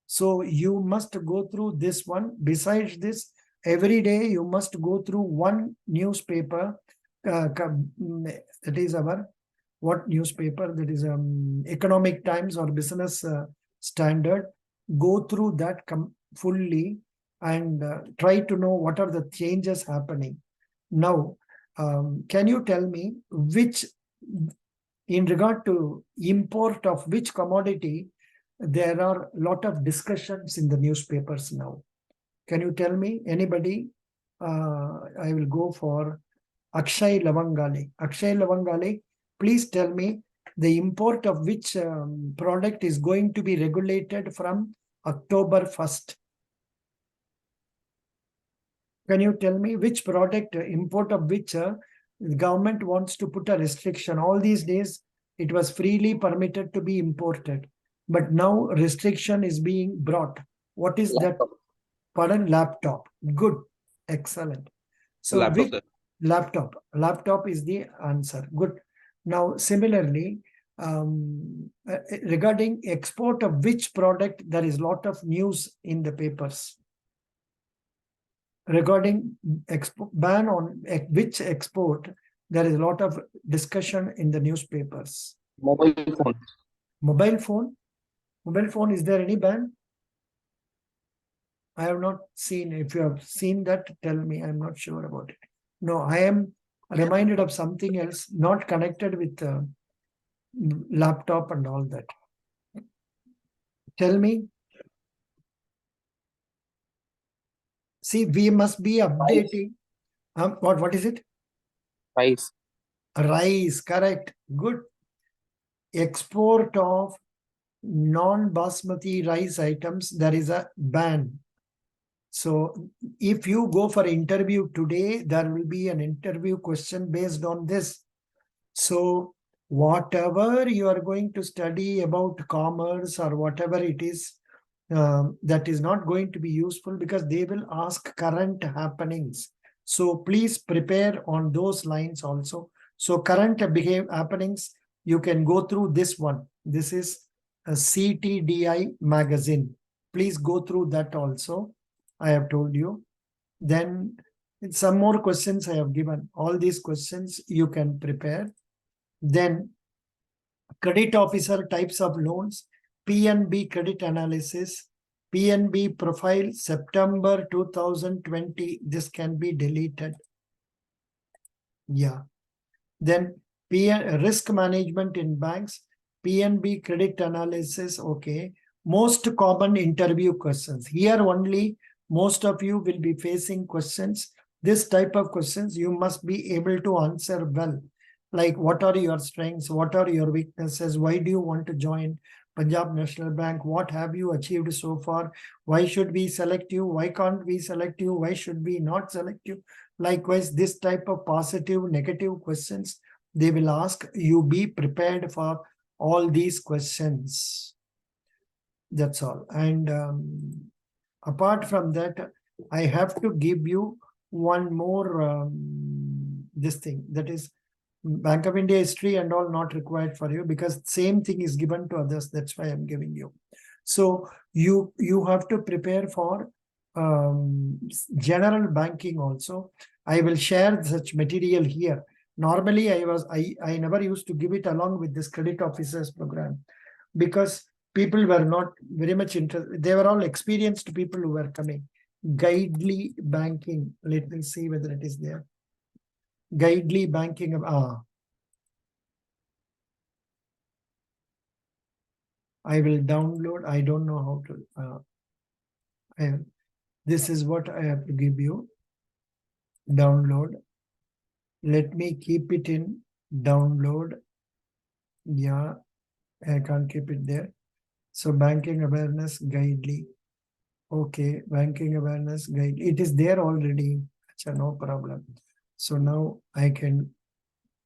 [SPEAKER 1] So you must go through this one. Besides this, every day you must go through one newspaper. That is our what newspaper? That is Economic Times or Business Standard. Go through that fully and try to know what are the changes happening. Now, can you tell me which, in regard to import of which commodity, there are a lot of discussions in the newspapers now? Can you tell me, anybody? I will go for Akshay Lavangale. Akshay Lavangale, please tell me the import of which product is going to be regulated from October 1st. Can you tell me which product, import of which the government wants to put a restriction? All these days, it was freely permitted to be imported. But now restriction is being brought. What is that? Pardon? Laptop. Good. Excellent. So
[SPEAKER 4] Laptop,
[SPEAKER 1] which laptop? Laptop is the answer. Good. Now, similarly, regarding export of which product, there is lot of news in the papers. Regarding ban on which export, there is a lot of discussion in the newspapers.
[SPEAKER 6] Mobile phone.
[SPEAKER 1] Mobile phone? Mobile phone, is there any ban? I have not seen. If you have seen that, tell me. I'm not sure about it. No, I am reminded of something else, not connected with laptop and all that. Tell me. See, we must be updating. What is it?
[SPEAKER 6] Rice.
[SPEAKER 1] Rice, correct. Good. Export of non-basmati rice items, there is a ban. So if you go for interview today, there will be an interview question based on this. So whatever you are going to study about commerce or whatever it is, that is not going to be useful because they will ask current happenings. So please prepare on those lines also. So current happenings, you can go through this one. This is a CTDI magazine. Please go through that also. I have told you. Then some more questions I have given. All these questions you can prepare. Then credit officer types of loans, PNB credit analysis, PNB profile September 2020. This can be deleted. Yeah. Then risk management in banks, PNB credit analysis. Okay. Most common interview questions. Here only most of you will be facing questions. This type of questions you must be able to answer well. Like, what are your strengths? What are your weaknesses? Why do you want to join Punjab National Bank? What have you achieved so far? Why should we select you? Why can't we select you? Why should we not select you? Likewise, this type of positive, negative questions they will ask. You be prepared for all these questions. That's all. And apart from that, I have to give you one more this thing, that is Bank of India history and all not required for you because same thing is given to others. That's why I'm giving you. So you have to prepare for general banking also. I will share such material here. Normally I never used to give it along with this credit officers program because people were not very much interested. They were all experienced people who were coming. Guidely banking. Let me see whether it is there. Guidely banking. I will download. I don't know how to. This is what I have to give you. Download. Let me keep it in download. Yeah, I can't keep it there. So banking awareness guidely. Okay, banking awareness guide. It is there already. So no problem. So now I can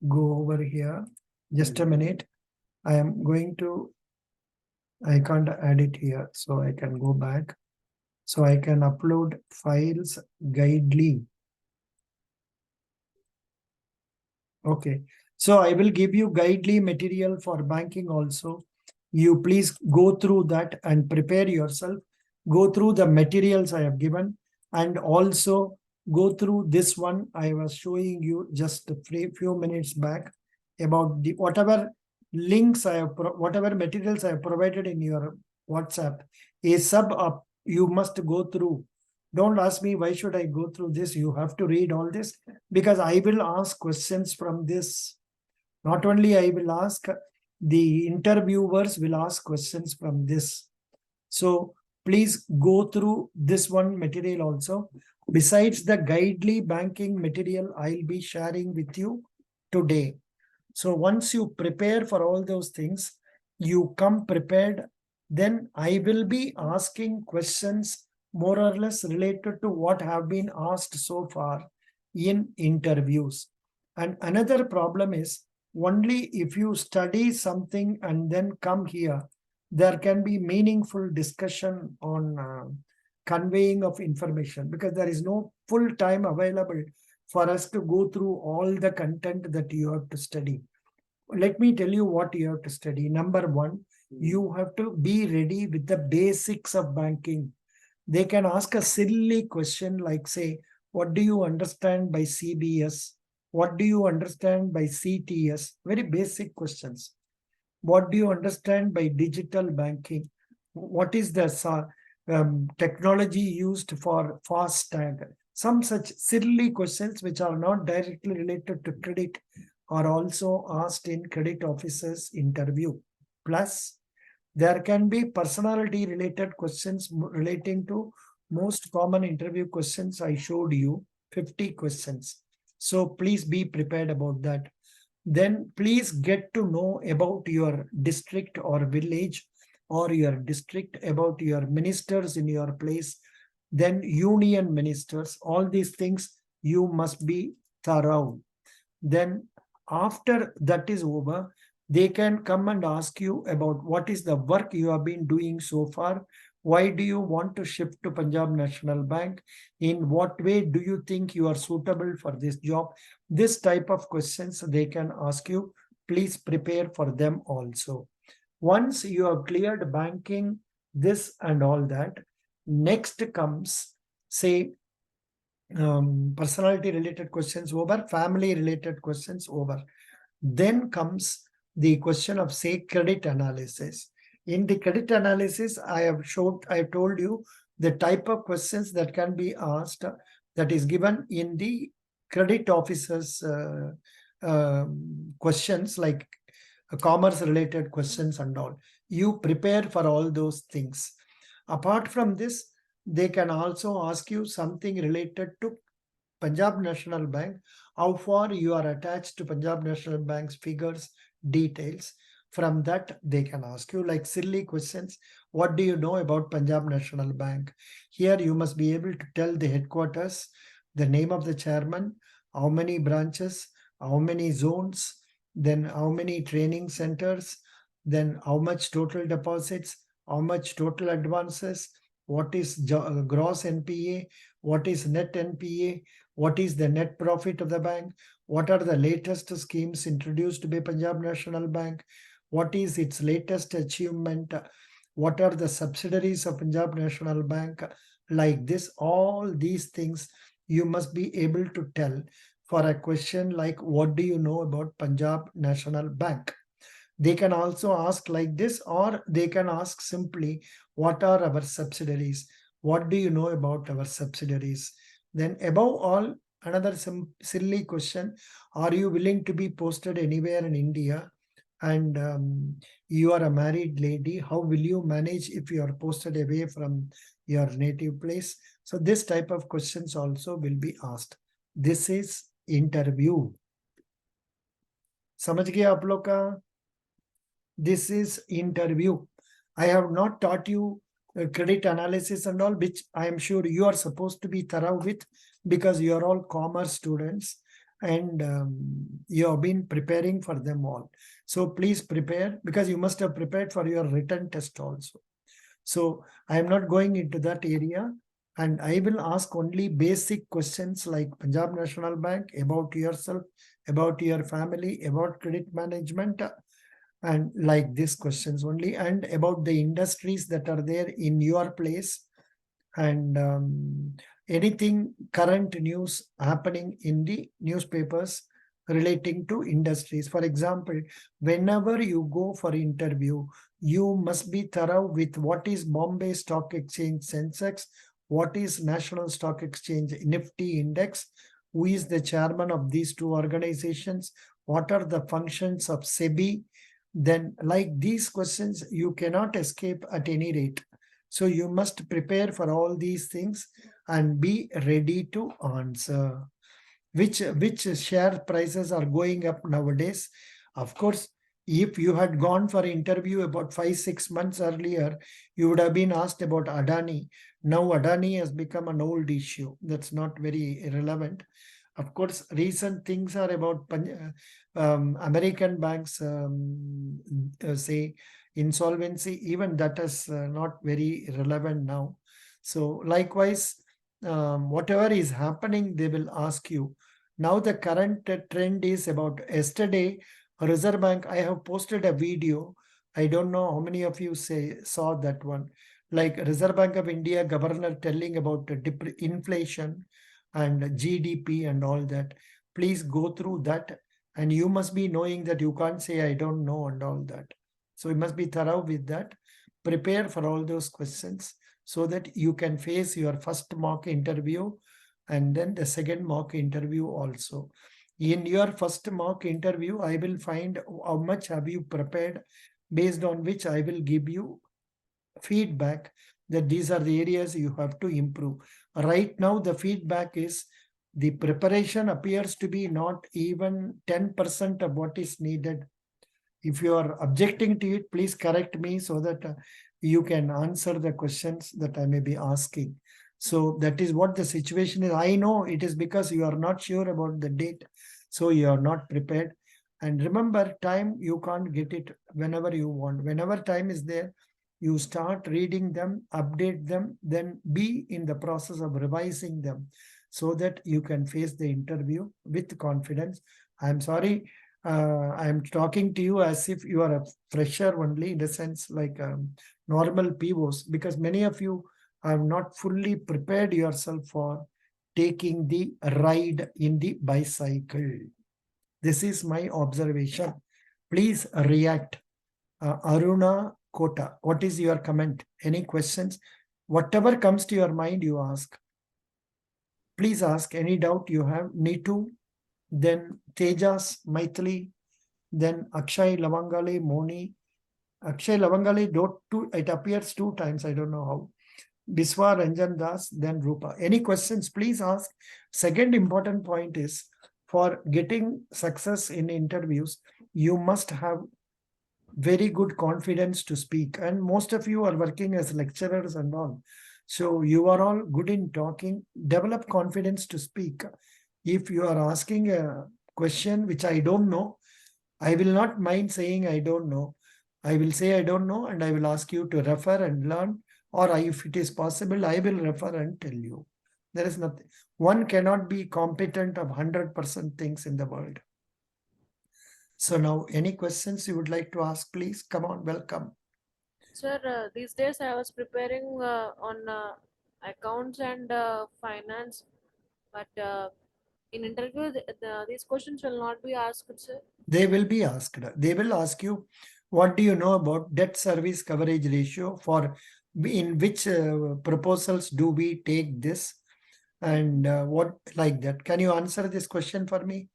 [SPEAKER 1] go over here. Just a minute. I am going to. I can't add it here. So I can go back. So I can upload files guidely. Okay. So I will give you guidely material for banking also. You please go through that and prepare yourself. Go through the materials I have given and also go through this one I was showing you just a few minutes back about the whatever links I have, whatever materials I have provided in your WhatsApp. A sub up, you must go through. Don't ask me why should I go through this. You have to read all this because I will ask questions from this. Not only I will ask, the interviewers will ask questions from this. So please go through this one material also. Besides the guidely banking material, I'll be sharing with you today. So once you prepare for all those things, you come prepared, then I will be asking questions more or less related to what have been asked so far in interviews. And another problem is only if you study something and then come here, there can be meaningful discussion on conveying of information because there is no full time available for us to go through all the content that you have to study. let me tell you what you have to study. Number one, you have to be ready with the basics of banking. They can ask a silly question like, say, what do you understand by CBS? What do you understand by CTS? Very basic questions. What do you understand by digital banking? What is the technology used for FASTag? Some such silly questions which are not directly related to credit are also asked in credit officers interview. Plus, there can be personality related questions relating to most common interview questions I showed you, 50 questions. So please be prepared about that. Then please get to know about your district or village or your district, about your ministers in your place, then union ministers, all these things you must be thorough. Then after that is over, they can come and ask you about what is the work you have been doing so far. Why do you want to shift to Punjab National Bank? In what way do you think you are suitable for this job? This type of questions they can ask you. Please prepare for them also. Once you have cleared banking, this and all that, next comes, say, personality related questions over, family related questions over. Then comes the question of, say, credit analysis. In the credit analysis, I have told you the type of questions that can be asked, that is given in the credit officers questions, like commerce related questions and all. You prepare for all those things. Apart from this, they can also ask you something related to Punjab National Bank, how far you are attached to Punjab National Bank's figures, details. From that, they can ask you like silly questions. What do you know about Punjab National Bank? Here you must be able to tell the headquarters, the name of the chairman, how many branches, how many zones, then how many training centers, then how much total deposits, how much total advances, what is gross NPA, what is net NPA, what is the net profit of the bank, what are the latest schemes introduced by Punjab National Bank, what is its latest achievement, what are the subsidiaries of Punjab National Bank, like this. All these things you must be able to tell for a question like, what do you know about Punjab National Bank? They can also ask like this, or they can ask simply, what are our subsidiaries? What do you know about our subsidiaries? Then above all, another silly question, are you willing to be posted anywhere in India? And you are a married lady, how will you manage if you are posted away from your native place? So this type of questions also will be asked. This is interview. समझ गए आप लोग का? This is interview. I have not taught you credit analysis and all, which I am sure you are supposed to be thorough with, because you are all commerce students and you have been preparing for them all. So please prepare, because you must have prepared for your written test also. So I am not going into that area, and I will ask only basic questions like Punjab National Bank, about yourself, about your family, about credit management, and like these questions only, and about the industries that are there in your place, and anything current news happening in the newspapers relating to industries. For example, whenever you go for interview, you must be thorough with what is Bombay Stock Exchange Sensex, what is National Stock Exchange Nifty Index, who is the chairman of these two organizations, what are the functions of SEBI. Then like these questions, you cannot escape at any rate. So you must prepare for all these things and be ready to answer. Which share prices are going up nowadays? Of course, if you had gone for interview about 5-6 months earlier, you would have been asked about Adani. Now Adani has become an old issue. That's not very relevant. Of course, recent things are about American banks, say insolvency. Even that is not very relevant now. So likewise, whatever is happening, they will ask you. Now the current trend is about yesterday. Reserve Bank, I have posted a video. I don't know how many of you saw that one. Like Reserve Bank of India governor telling about the inflation and GDP and all that. Please go through that. And you must be knowing that you can't say, I don't know and all that. So you must be thorough with that. Prepare for all those questions so that you can face your first mock interview and then the second mock interview also. In your first mock interview, I will find how much have you prepared, based on which I will give you feedback that these are the areas you have to improve. Right now, the feedback is the preparation appears to be not even 10% of what is needed. If you are objecting to it, please correct me so that you can answer the questions that I may be asking. So that is what the situation is. I know it is because you are not sure about the date. So you are not prepared. And remember, time, you can't get it whenever you want. Whenever time is there, you start reading them, update them, then be in the process of revising them so that you can face the interview with confidence. I'm sorry, I'm talking to you as if you are a fresher only, in the sense like normal POs, because many of you have not fully prepared yourself for taking the ride in the bicycle. This is my observation. Please react. Aruna Kota, what is your comment? Any questions? Whatever comes to your mind, you ask. Please ask any doubt you have. Nitu, then Tejas, Maithili, then Akshay Lavangale, Moni. Akshay Lavangale, it appears 2 times, I don't know how. Biswa Ranjan Das, then Rupa. Any questions, please ask. Second important point is, for getting success in interviews, you must have very good confidence to speak. And most of you are working as lecturers and all. So you are all good in talking. Develop confidence to speak. If you are asking a question which I don't know, I will not mind saying I don't know. I will say I don't know and I will ask you to refer and learn, or if it is possible, I will refer and tell you. There is nothing. One cannot be competent of 100% things in the world. So now, any questions you would like to ask, please? Come on, welcome.
[SPEAKER 2] Sir, these days I was preparing on accounts and finance, but in interview, these questions will not be asked, sir.
[SPEAKER 1] They will be asked. They will ask you, what do you know about debt service coverage ratio? For in which proposals do we take this? And what like that? Can you answer this question for me?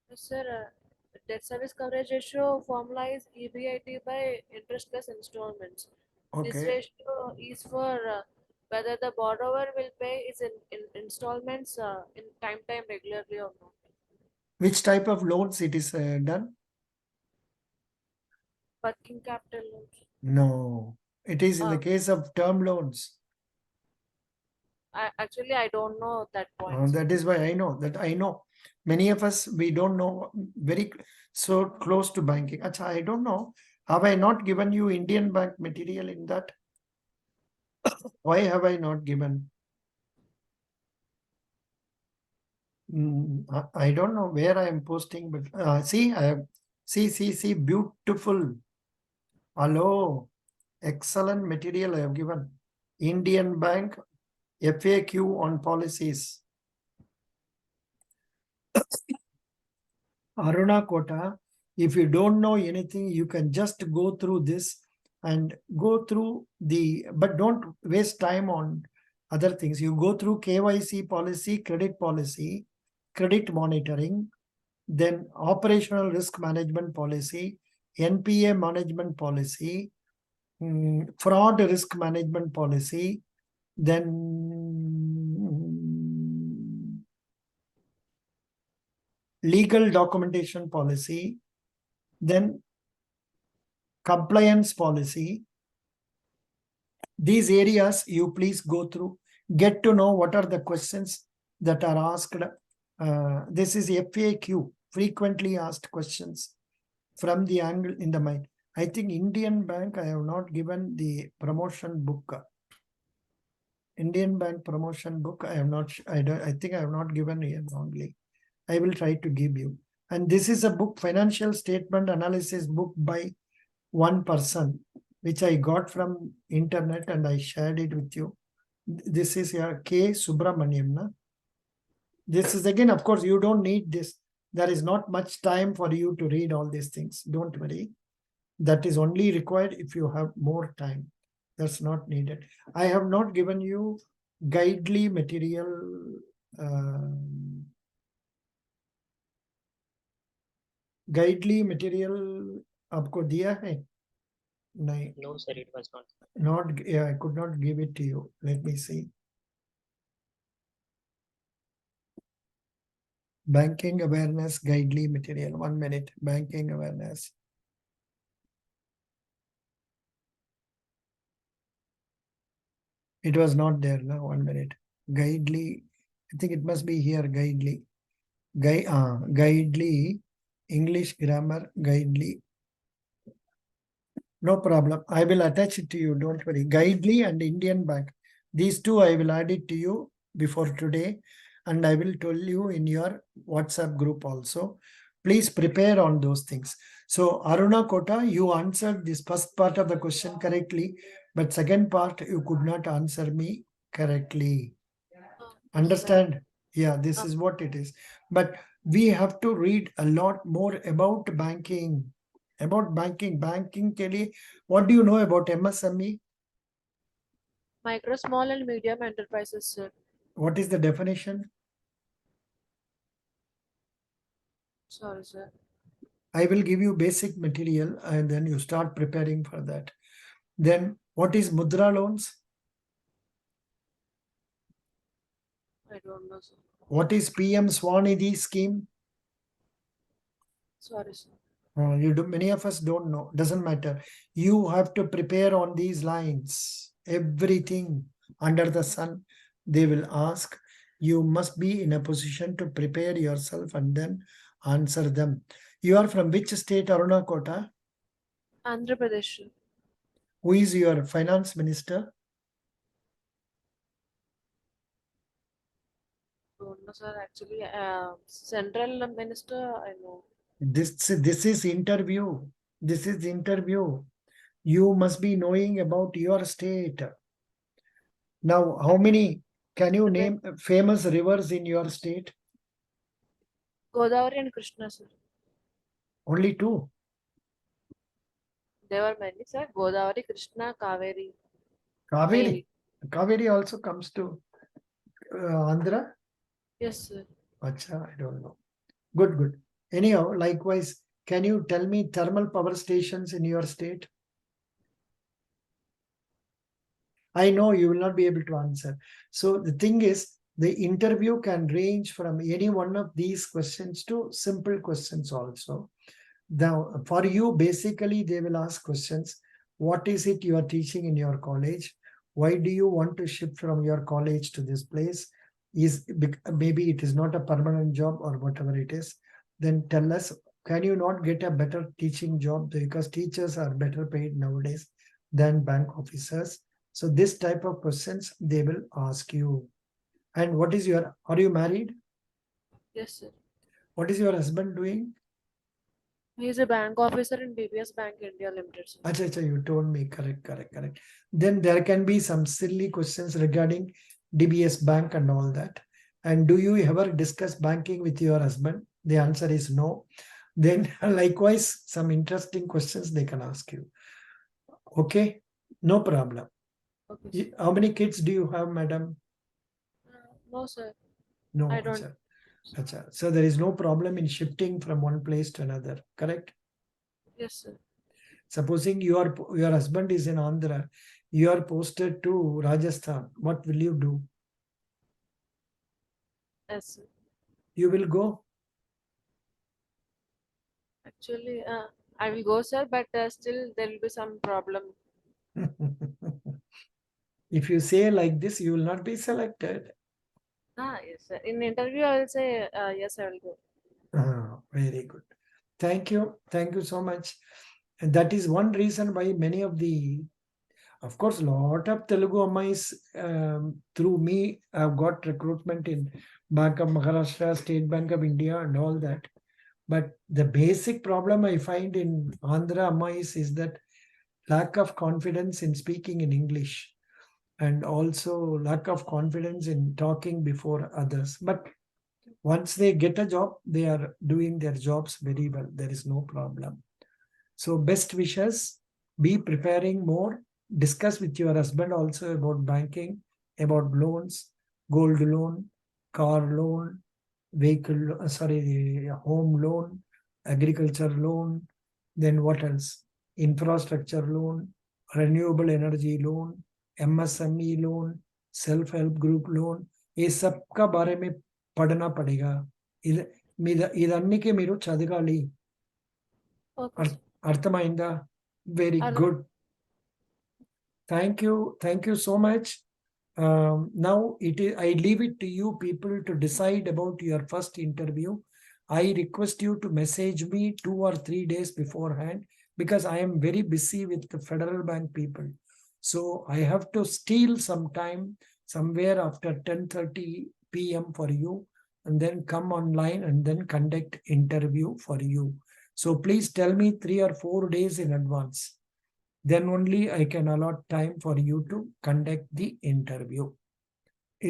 [SPEAKER 2] Yes, sir, debt service coverage ratio formula is EBIT by interest plus installments. This
[SPEAKER 1] Okay.
[SPEAKER 2] ratio is for whether the borrower will pay is in installments in time regularly or not.
[SPEAKER 1] Which type of loans it is done?
[SPEAKER 2] Working capital loans.
[SPEAKER 1] No, it is in the case of term loans.
[SPEAKER 2] Actually, I don't know that point.
[SPEAKER 1] That is why I know that I know. Many of us, we don't know very so close to banking. Achha, I don't know. Have I not given you Indian bank material in that? Why have I not given? I don't know where I am posting, but see, I have see, beautiful. Hello, excellent material I have given. Indian Bank FAQ on policies. Aruna Kota, if you don't know anything, you can just go through this and go through but don't waste time on other things. You go through KYC policy, credit monitoring, then operational risk management policy, NPA management policy, fraud risk management policy, then legal documentation policy, then compliance policy. These areas you please go through, get to know what are the questions that are asked. This is FAQ, frequently asked questions from the angle in the mind. I think Indian Bank, I have not given the promotion book. Indian Bank promotion book, I have not, I think I have not given here only. I will try to give you. And this is a book, financial statement analysis book by one person, which I got from internet and I shared it with you. This is your K. Subramaniam. Na? This is again, of course, you don't need this. There is not much time for you to read all these things. Don't worry. That is only required if you have more time. That's not needed. I have not given you guidely material. गाइडली material आपको दिया है? नहीं.
[SPEAKER 5] No, sir, it was not.
[SPEAKER 1] Not, yeah, I could not give it to you. Let me see. Banking awareness guidely material. 1 minute. Banking awareness. It was not there now. 1 minute. Guidely. I think it must be here. Guidely. Guidely. English grammar guidely. No problem. I will attach it to you. Don't worry. Guidely and Indian Bank. These two I will add it to you before today. And I will tell you in your WhatsApp group also. Please prepare on those things. So Aruna Kota, you answered this first part of the question correctly. But second part, you could not answer me correctly. Understand? Yeah, this is what it is. But we have to read a lot more about banking. About banking. Banking ke liye, what do you know about MSME?
[SPEAKER 2] Micro, small and medium enterprises, sir.
[SPEAKER 1] What is the definition?
[SPEAKER 2] Sorry, sir.
[SPEAKER 1] I will give you basic material and then you start preparing for that. Then what is Mudra loans?
[SPEAKER 2] I don't know, sir.
[SPEAKER 1] What is PM Swanidhi scheme?
[SPEAKER 2] Sorry, sir.
[SPEAKER 1] Many of us don't know. Doesn't matter. You have to prepare on these lines. Everything under the sun, they will ask. You must be in a position to prepare yourself and then answer them. You are from which state, Aruna Kota?
[SPEAKER 2] Andhra Pradesh.
[SPEAKER 1] Who is your finance minister?
[SPEAKER 2] Don't know, sir. Actually, central minister, I know.
[SPEAKER 1] This is interview. This is interview. You must be knowing about your state. Now, how many can you name famous rivers in your state?
[SPEAKER 2] Godavari and Krishna, sir.
[SPEAKER 1] Only two.
[SPEAKER 2] There were many, sir. Godavari, Krishna, Kaveri.
[SPEAKER 1] Kaveri. Kaveri also comes to Andhra.
[SPEAKER 2] Yes, sir.
[SPEAKER 1] Acha, I don't know. Good, good. Anyhow, likewise, can you tell me thermal power stations in your state? I know you will not be able to answer. So the thing is, the interview can range from any one of these questions to simple questions also. Now, for you, basically, they will ask questions. What is it you are teaching in your college? Why do you want to shift from your college to this place? Maybe it is not a permanent job or whatever it is. Then tell us, can you not get a better teaching job? Because teachers are better paid nowadays than bank officers. So this type of questions they will ask you. And what is are you married?
[SPEAKER 2] Yes, sir.
[SPEAKER 1] What is your husband doing?
[SPEAKER 2] He is a bank officer in DBS Bank India Limited, sir.
[SPEAKER 1] Acha, you told me. Correct. Then there can be some silly questions regarding DBS Bank and all that. And do you ever discuss banking with your husband? The answer is no. Then likewise, some interesting questions they can ask you. Okay, no problem.
[SPEAKER 2] Okay,
[SPEAKER 1] How many kids do you have, madam?
[SPEAKER 2] no, sir.
[SPEAKER 1] No,
[SPEAKER 2] I don't.
[SPEAKER 1] acha. Acha. So there is no problem in shifting from one place to another, correct?
[SPEAKER 2] Yes, sir.
[SPEAKER 1] Supposing your husband is in Andhra, you are posted to Rajasthan. What will you do?
[SPEAKER 2] Yes, sir.
[SPEAKER 1] You will go?
[SPEAKER 2] Actually, I will go, sir, but still there will be some problem.
[SPEAKER 1] If you say like this, you will not be selected.
[SPEAKER 2] Yes, sir. In interview, I will say, yes, I will go.
[SPEAKER 1] Very good. Thank you. Thank you so much. And that is one reason why many of of course, a lot of Telugu Ammais through me have got recruitment in Bank of Maharashtra, State Bank of India and all that. But the basic problem I find in Andhra Ammais is that lack of confidence in speaking in English and also lack of confidence in talking before others. But once they get a job, they are doing their jobs very well. There is no problem. So best wishes, be preparing more, discuss with your husband also about banking, about loans, gold loan, car loan, home loan, agriculture loan, then what else? Infrastructure loan, renewable energy loan, MSME loan, self-help group loan. ये सबका बारे में पढ़ना पड़ेगा. ఇదన్నికి మీరు చదవాలి.
[SPEAKER 2] Okay, sir.
[SPEAKER 1] అర్థమైందా? Very good. Thank you so much. Now I leave it to you people to decide about your first interview. I request you to message me 2 or 3 days beforehand because I am very busy with the Federal Bank people. So I have to steal some time somewhere after 10:30 p.m. for you and then come online and then conduct interview for you. So please tell me 3 or 4 days in advance. Then only I can allot time for you to conduct the interview.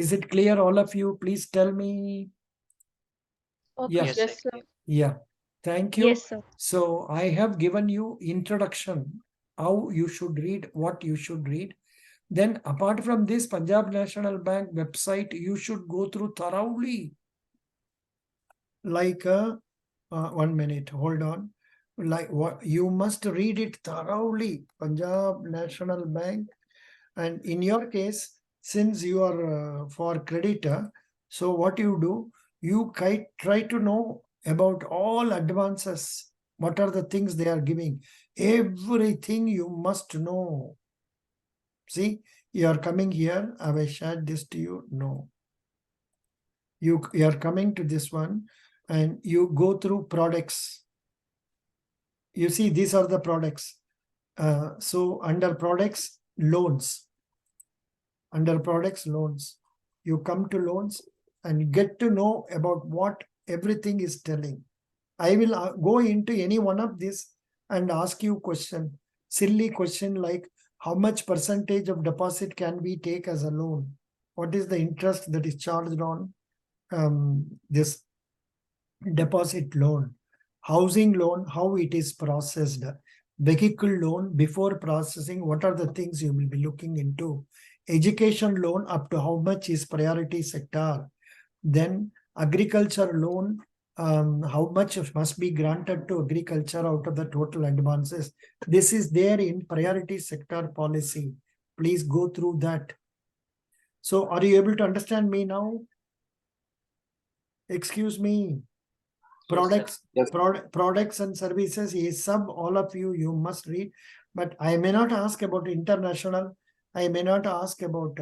[SPEAKER 1] Is it clear, all of you? Please tell me.
[SPEAKER 2] Okay,
[SPEAKER 1] Yes.
[SPEAKER 2] sir.
[SPEAKER 3] Yes, sir.
[SPEAKER 1] Yeah. Thank you.
[SPEAKER 3] Yes, sir.
[SPEAKER 1] So I have given you introduction, how you should read, what you should read. Then apart from this Punjab National Bank website, you should go through thoroughly. Like 1 minute, hold on. Like what you must read it thoroughly, Punjab National Bank. And in your case, since you are for creditor, so what you do, you try to know about all advances. What are the things they are giving? Everything you must know. See, you are coming here. Have I shared this to you? No. You are coming to this one and you go through products. You see, these are the products. So under products, loans. Under products, loans. You come to loans and get to know about what everything is telling. I will go into any one of this and ask you question, silly question like how much percentage of deposit can we take as a loan? What is the interest that is charged on this deposit loan? Housing loan, how it is processed? Vehicle loan, before processing, what are the things you will be looking into? Education loan, up to how much is priority sector? Then agriculture loan, how much must be granted to agriculture out of the total advances? This is there in priority sector policy. Please go through that. So are you able to understand me now? Excuse me. Products,
[SPEAKER 6] Yes.
[SPEAKER 1] products and services is sub, all of you must read, but I may not ask about international. I may not ask about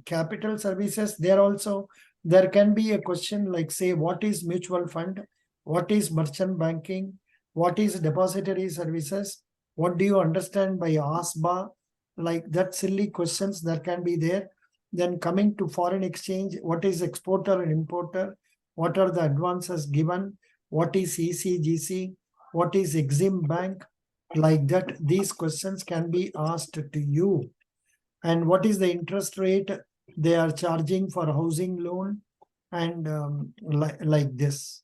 [SPEAKER 1] capital services. There also, there can be a question like, say, what is mutual fund? What is merchant banking? What is depository services? What do you understand by ASBA? Like that silly questions that can be there. Then coming to foreign exchange, what is exporter and importer? What are the advances given? What is ECGC? What is Exim Bank? Like that, these questions can be asked to you. And what is the interest rate they are charging for housing loan? And like this.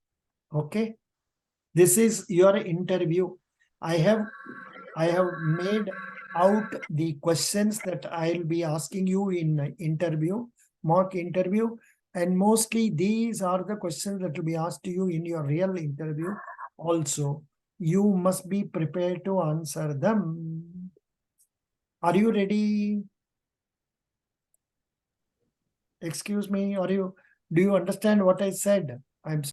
[SPEAKER 1] Okay. This is your interview. I have made out the questions that I'll be asking you in interview, mock interview. And mostly these are the questions that will be asked to you in your real interview. Also, you must be prepared to answer them. Are you ready? Excuse me, do you understand what I said? I'm